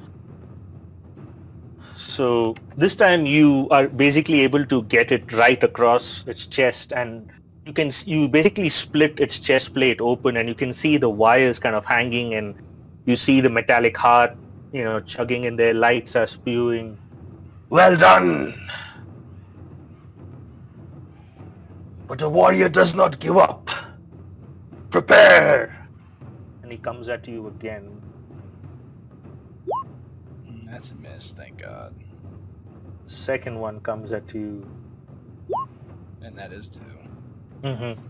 So this time you are basically able to get it right across its chest, and you basically split its chest plate open, and you can see the wires kind of hanging, and you see the metallic heart, chugging in there. Lights are spewing. Well done! But the warrior does not give up. Prepare! And he comes at you again. That's a miss, thank God. Second one comes at you. And that is 2. Mm-hmm.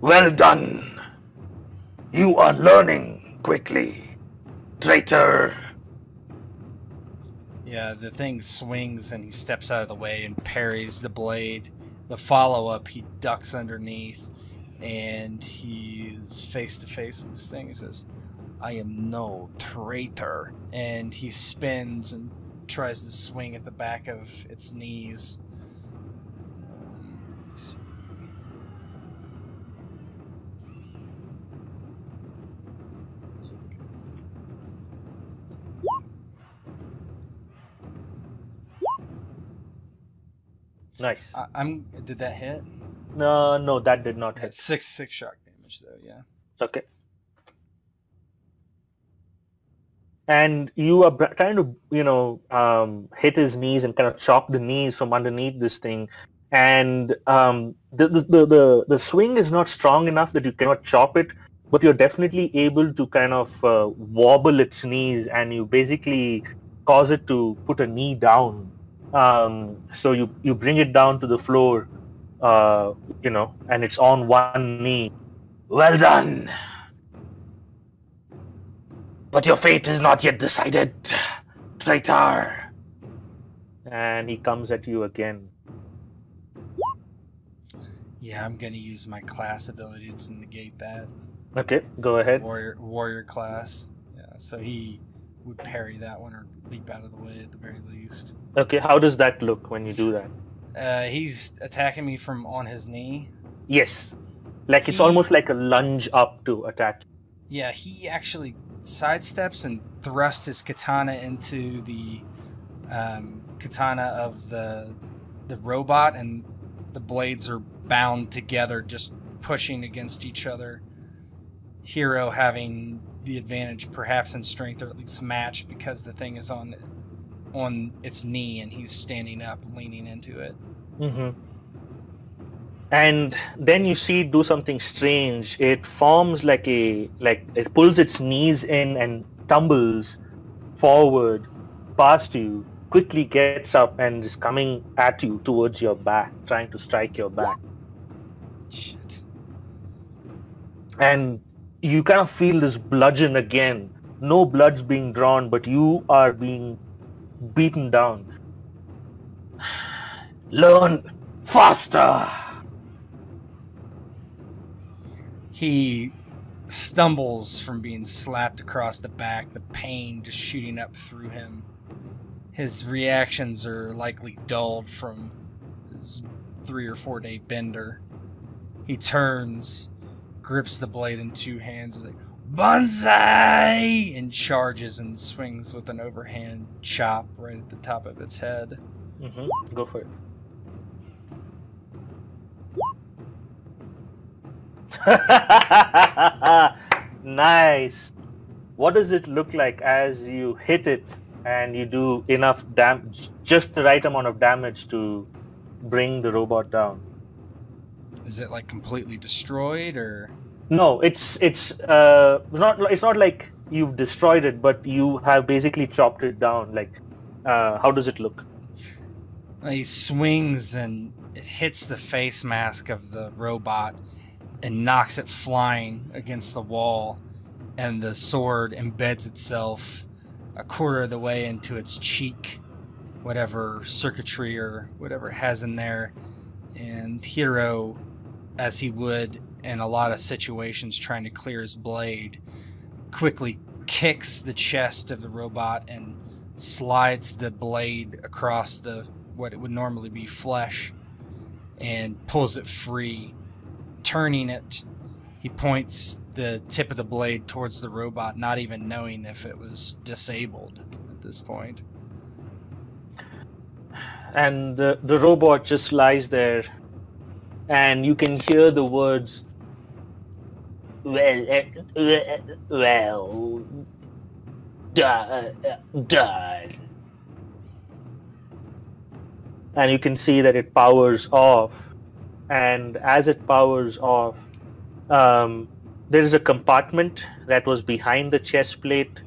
Well done! You are learning quickly, traitor. Yeah, the thing swings and he steps out of the way and parries the blade. The follow-up, he ducks underneath, and he's face to face with this thing. He says, "I am no traitor." And he spins and tries to swing at the back of its knees. Let's see. Nice. Did that hit? No, that did not hit. 6 shock damage though, yeah. Okay. And you are trying to, hit his knees and kind of chop the knees from underneath this thing. And the swing is not strong enough that you cannot chop it, but you're definitely able to kind of wobble its knees, and you basically cause it to put a knee down. So you bring it down to the floor, and it's on one knee. Well done! But your fate is not yet decided, traitor. And he comes at you again. Yeah, I'm gonna use my class ability to negate that. Okay, go ahead. Warrior class. Yeah, so he would parry that one or leap out of the way at the very least. Okay, how does that look when you do that? He's attacking me from on his knee. Yes. Like it's almost like a lunge up to attack. Yeah, he actually sidesteps and thrusts his katana into the katana of the robot, and the blades are bound together, just pushing against each other. Hero having the advantage perhaps in strength, or at least match, because the thing is on its knee and he's standing up leaning into it. Mm-hmm. And then you see it do something strange. It forms it pulls its knees in and tumbles forward past you, quickly gets up and is coming at you towards your back, trying to strike your back. Shit. And you kind of feel this bludgeon again. No blood's being drawn, but you are being beaten down. Learn faster! He stumbles from being slapped across the back, the pain just shooting up through him. His reactions are likely dulled from his 3 or 4 day bender. He turns, grips the blade in 2 hands, is like, "Bonsai!" and charges and swings with an overhand chop right at the top of its head. Go for it. Nice. What does it look like as you hit it and you do enough damage, just the right amount of damage to bring the robot down? Is it like completely destroyed, or? No, it's not like you've destroyed it, but you have basically chopped it down. Like, how does it look? He swings and it hits the face mask of the robot and knocks it flying against the wall, and the sword embeds itself a quarter of the way into its cheek, whatever circuitry or whatever it has in there. And Hiro, as he would in a lot of situations trying to clear his blade, quickly kicks the chest of the robot and slides the blade across the what it would normally be flesh and pulls it free. Turning it, he points the tip of the blade towards the robot, not even knowing if it was disabled at this point. And the robot just lies there, and you can hear the words, well, done. And you can see that it powers off. And as it powers off, there is a compartment that was behind the chest plate.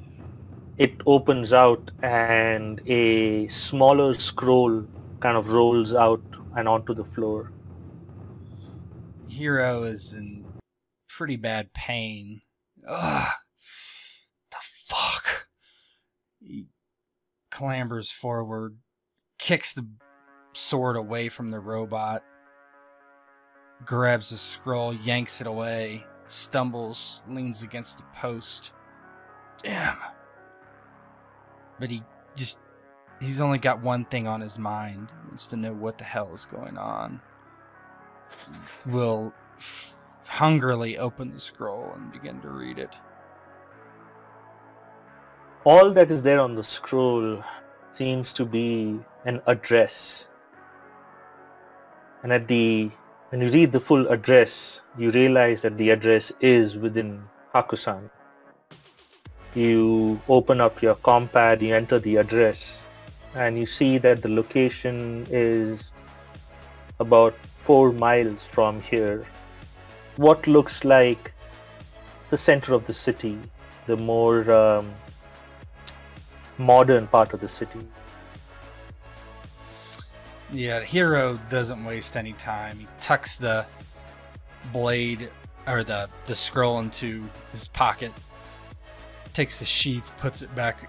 It opens out and a smaller scroll kind of rolls out and onto the floor. Hiro is in pretty bad pain. Ugh. The fuck? He clambers forward, kicks the sword away from the robot, grabs the scroll, yanks it away, stumbles, leans against the post. Damn. But he's only got one thing on his mind. He wants to know what the hell is going on. Will hungrily open the scroll and begin to read it. All that is there on the scroll seems to be an address. And when you read the full address, you realize that the address is within Hakusan. You open up your compad, you enter the address, and you see that the location is about 4 miles from here. What looks like the center of the city, the more modern part of the city. Yeah, Hiro doesn't waste any time. He tucks the blade, or the scroll, into his pocket, takes the sheath, puts it back,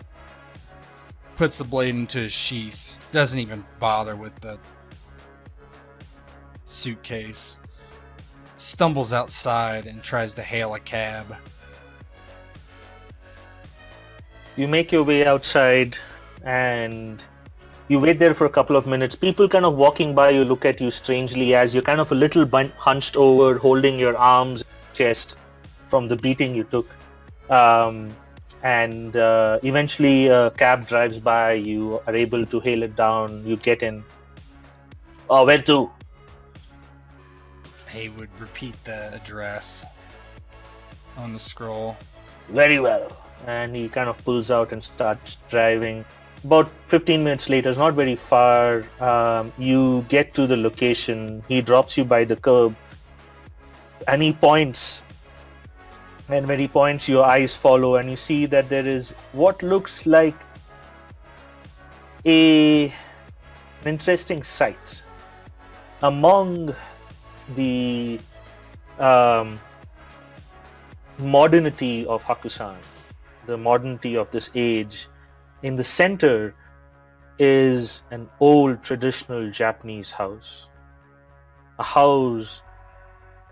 puts the blade into his sheath, doesn't even bother with the suitcase, stumbles outside and tries to hail a cab. You make your way outside and you wait there for a couple of minutes. People kind of walking by you look at you strangely as you're kind of a little hunched over, holding your arms, chest from the beating you took. And eventually a cab drives by, you are able to hail it down, you get in. Oh, where to? He would repeat the address on the scroll. Very well. And he kind of pulls out and starts driving. About 15 minutes later, it's not very far, you get to the location. He drops you by the curb and he points. And when he points, your eyes follow and you see that there is what looks like an interesting sight. Among the modernity of Hakusan, the modernity of this age, in the center is an old traditional Japanese house. A house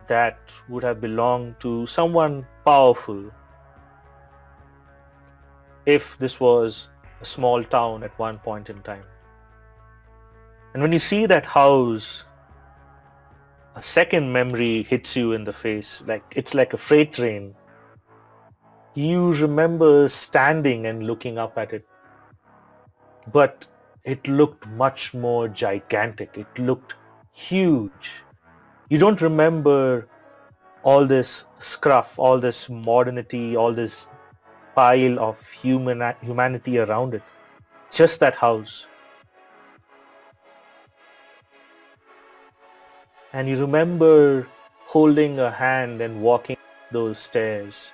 that would have belonged to someone powerful if this was a small town at one point in time. And when you see that house, a second memory hits you in the face. It's like a freight train. You remember standing and looking up at it, but it looked much more gigantic. It looked huge. You don't remember all this scruff, all this modernity, all this pile of humanity around it. Just that house. And you remember holding a hand and walking those stairs.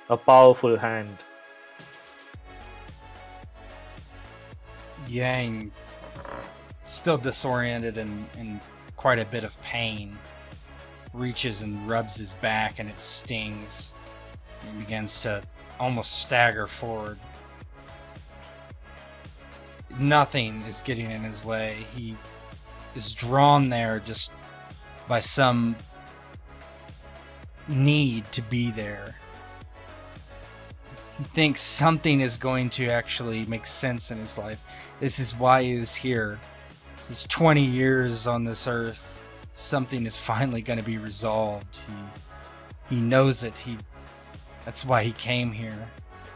A powerful hand. Yang, still disoriented and in quite a bit of pain, reaches and rubs his back and it stings. He begins to almost stagger forward. Nothing is getting in his way. He is drawn there just by some need to be there. He thinks something is going to actually make sense in his life. This is why he is here. His 20 years on this earth, something is finally going to be resolved. He knows it. That's why he came here,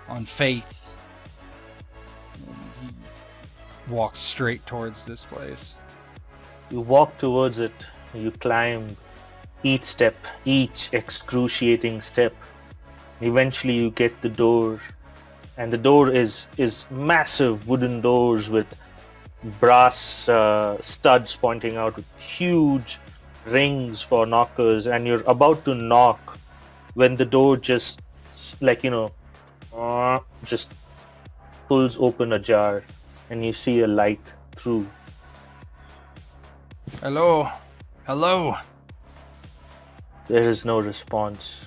on faith. And he walks straight towards this place. You walk towards it. You climb each step, each excruciating step. Eventually you get the door, and the door is massive wooden doors with brass studs pointing out, with huge rings for knockers, and you're about to knock when the door just just pulls open ajar and you see a light through. Hello? Hello? There is no response.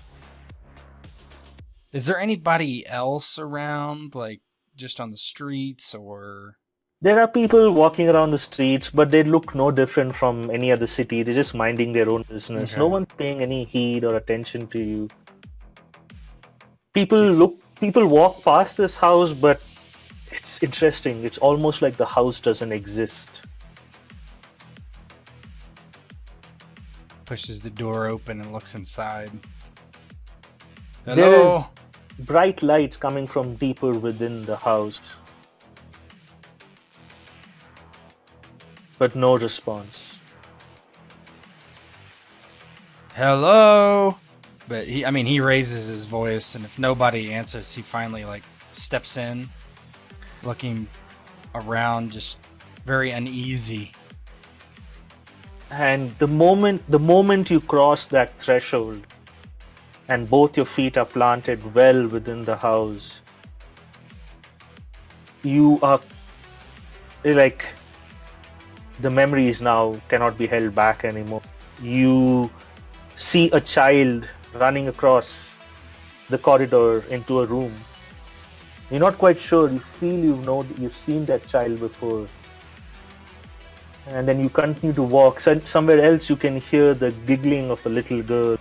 Is there anybody else around, like just on the streets, or? There are people walking around the streets, but they look no different from any other city. They're just minding their own business. Okay. No one's paying any heed or attention to you. People walk past this house, but it's interesting. It's almost like the house doesn't exist. Pushes the door open and looks inside. Hello? There is bright lights coming from deeper within the house. But no response. Hello? But he raises his voice, and if nobody answers, he finally steps in, looking around, just very uneasy. And the moment you cross that threshold and both your feet are planted well within the house, you are like, the memories now cannot be held back anymore. You see a child running across the corridor into a room. You're not quite sure. You feel you've seen that child before. And then you continue to walk. Somewhere else you can hear the giggling of a little girl.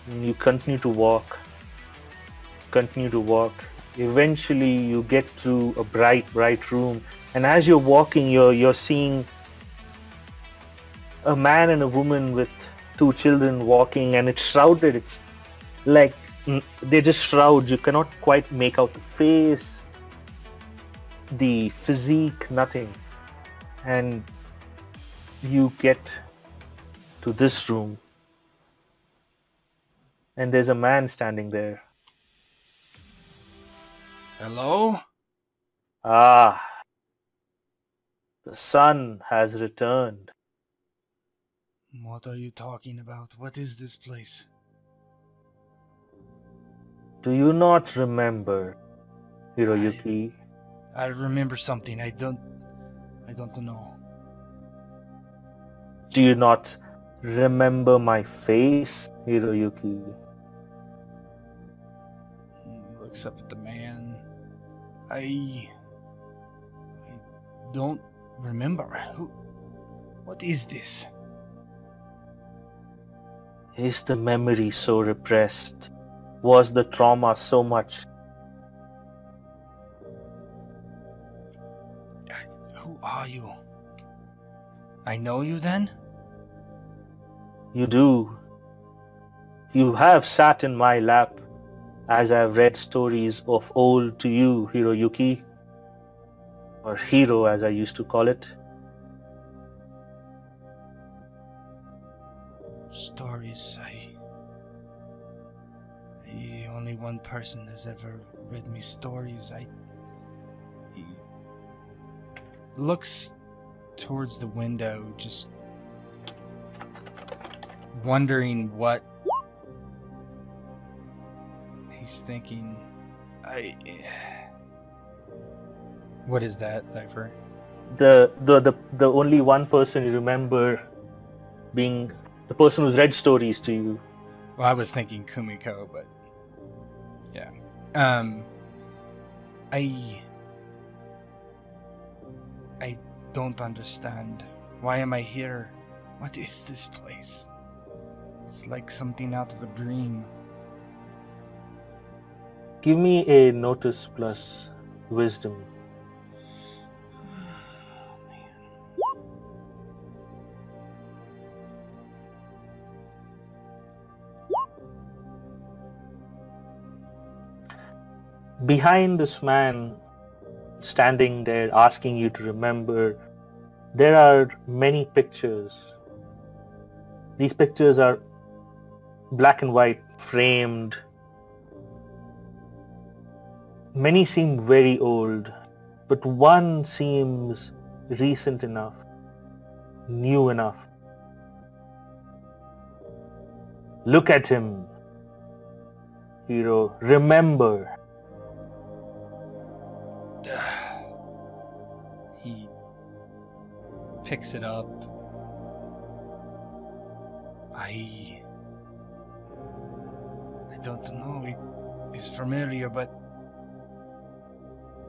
And you continue to walk. Eventually you get to a bright room. And as you're walking, you're seeing a man and a woman with two children walking, and it's shrouded. It's like they just shroud. You cannot quite make out the face, the physique, nothing. And you get to this room, and there's a man standing there. Hello? Ah, the sun has returned. What are you talking about? What is this place? Do you not remember, Hiroyuki? I remember something. I don't know. Do you not remember my face, Hiroyuki? He looks up at the man. I don't remember. What is this? Is the memory so repressed? Was the trauma so much? Who are you? I know you then? You do. You have sat in my lap as I've read stories of old to you, Hiroyuki. Or Hiro as I used to call it. Stories, only one person has ever read me stories. He looks towards the window, just wondering what he's thinking. What is that, Cypher? The only one person you remember being the person who's read stories to you. Well, I was thinking Kumiko, but yeah. I don't understand. Why am I here? What is this place? It's like something out of a dream. Give me a notice plus wisdom. Behind this man standing there asking you to remember, there are many pictures. These pictures are black and white, framed. Many seem very old, but one seems recent enough, new enough. Look at him, Hiro. Remember. He picks it up. I don't know. It's familiar, but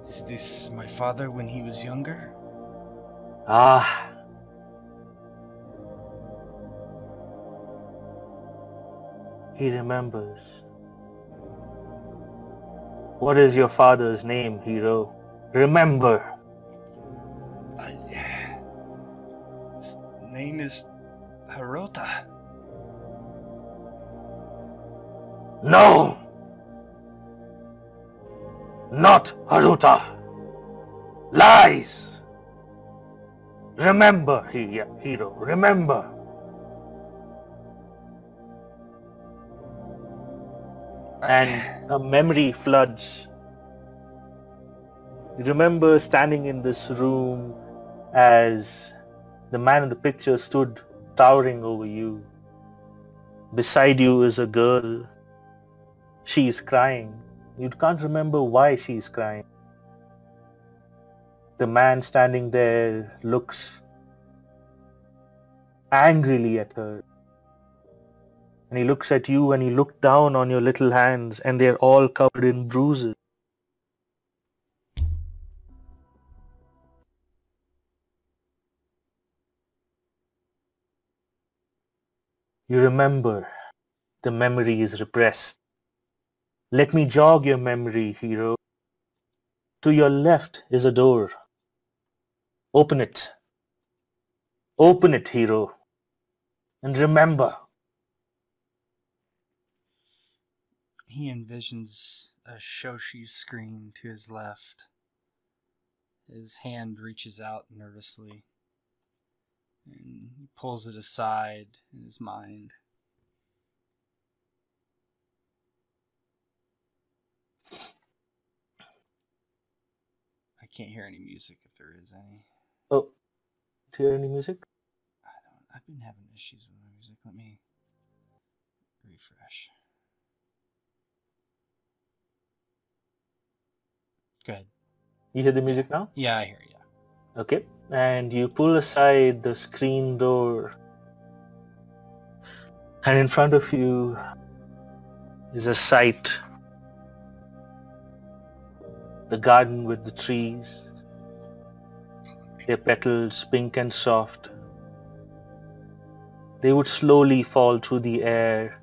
is this my father when he was younger? Ah. He remembers. What is your father's name, Hiro? Remember. His name is Hirota. No! Not Haruta! Lies! Remember, Hiro, remember. And a memory floods. You remember standing in this room as the man in the picture stood towering over you. Beside you is a girl. She is crying. You can't remember why she is crying. The man standing there looks angrily at her. And he looks at you and you look down on your little hands and they're all covered in bruises. You remember. The memory is repressed. Let me jog your memory, Hiro. To your left is a door. Open it. Open it, Hiro. And remember. He envisions a Shoshi screen to his left. His hand reaches out nervously, and he pulls it aside in his mind. I can't hear any music if there is any. Oh, do you hear any music? I've been having issues with my music. Let me refresh. Good. You hear the music now? Yeah, I hear you. Okay. And you pull aside the screen door, and in front of you is a sight. The garden with the trees, their petals pink and soft. They would slowly fall through the air,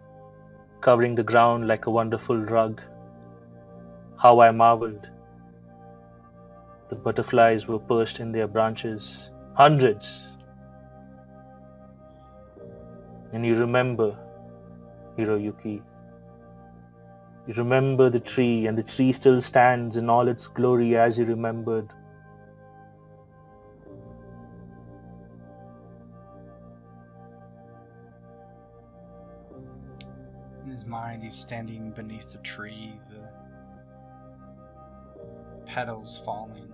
covering the ground like a wonderful rug. How I marveled. The butterflies were perched in their branches, hundreds. And you remember, Hiroyuki. You remember the tree, and the tree still stands in all its glory as you remembered. In his mind, he's standing beneath the tree, the petals falling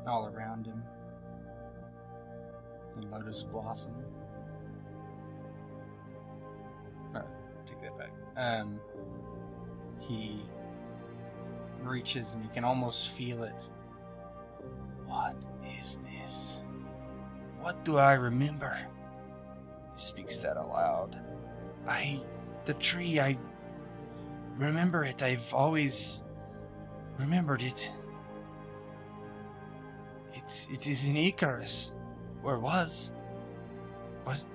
all around him, the lotus blossom. Take that back. He reaches and you can almost feel it. What is this? What do I remember? He speaks that aloud. The tree, I remember it. I've always remembered it. It is in Icarus. Or was.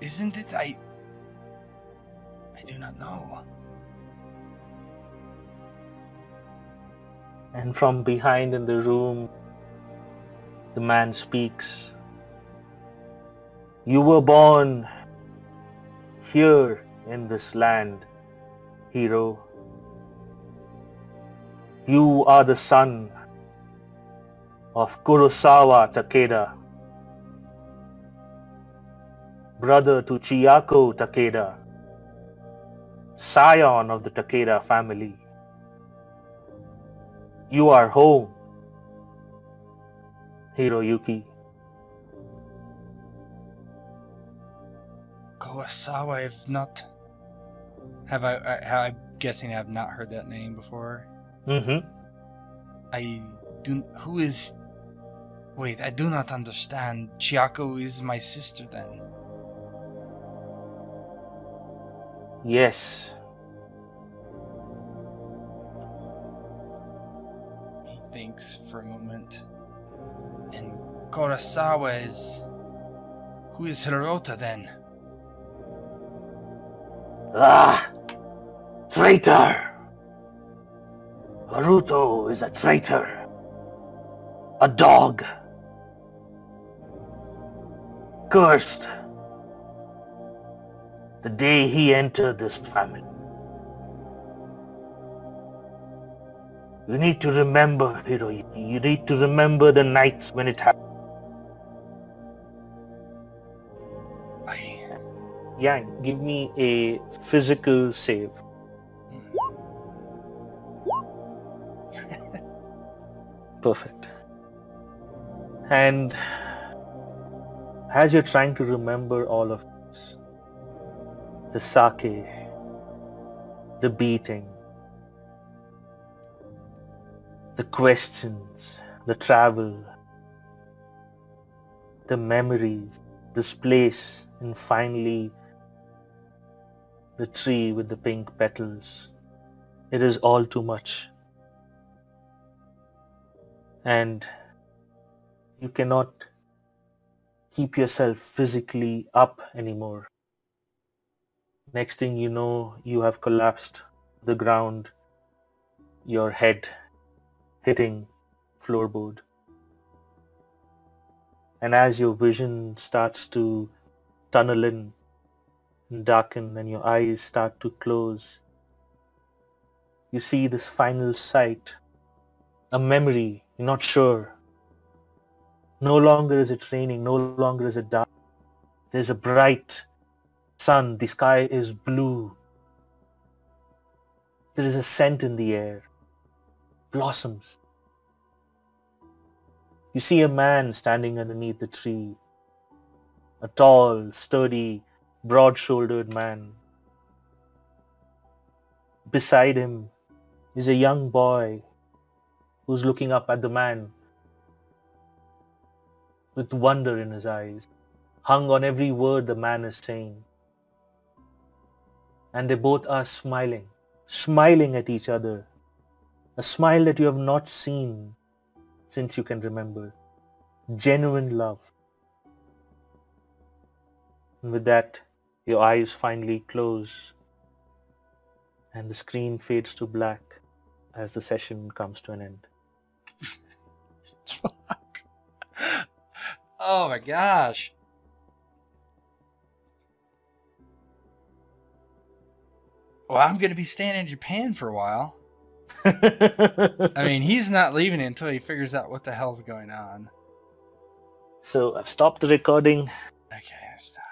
Isn't it? I do not know. And from behind in the room, the man speaks. You were born here in this land, hero. You are the son of Kurosawa Takeda, brother to Chiyako Takeda, scion of the Takeda family. You are home, Hiroyuki. Kurosawa, I'm guessing I have not heard that name before. Wait, I do not understand. Chiyako is my sister then. Yes. He thinks for a moment. And Kurosawa is... Who is Hirota then? Ah! Traitor! Haruto is a traitor. A dog. Cursed. The day he entered this family. You need to remember, Hiroyuki. You need to remember the night when it happened. Yang, give me a physical save. Perfect. And as you're trying to remember all of this, the sake, the beating, the questions, the travel, the memories, this place, and finally the tree with the pink petals. It is all too much. And you cannot keep yourself physically up anymore. Next thing you know, you have collapsed to the ground, your head hitting floorboard. And as your vision starts to tunnel in and darken and your eyes start to close, you see this final sight, a memory, you're not sure. No longer is it raining, no longer is it dark. There's a bright sun, the sky is blue. There is a scent in the air, blossoms. You see a man standing underneath the tree, a tall, sturdy, broad-shouldered man. Beside him is a young boy who's looking up at the man with wonder in his eyes, hung on every word the man is saying. And they both are smiling, smiling at each other, a smile that you have not seen since you can remember. Genuine love. And with that, your eyes finally close and the screen fades to black as the session comes to an end. Fuck. Oh my gosh. Well, I'm going to be staying in Japan for a while. I mean, he's not leaving until he figures out what the hell's going on. So I've stopped the recording. Okay, stop.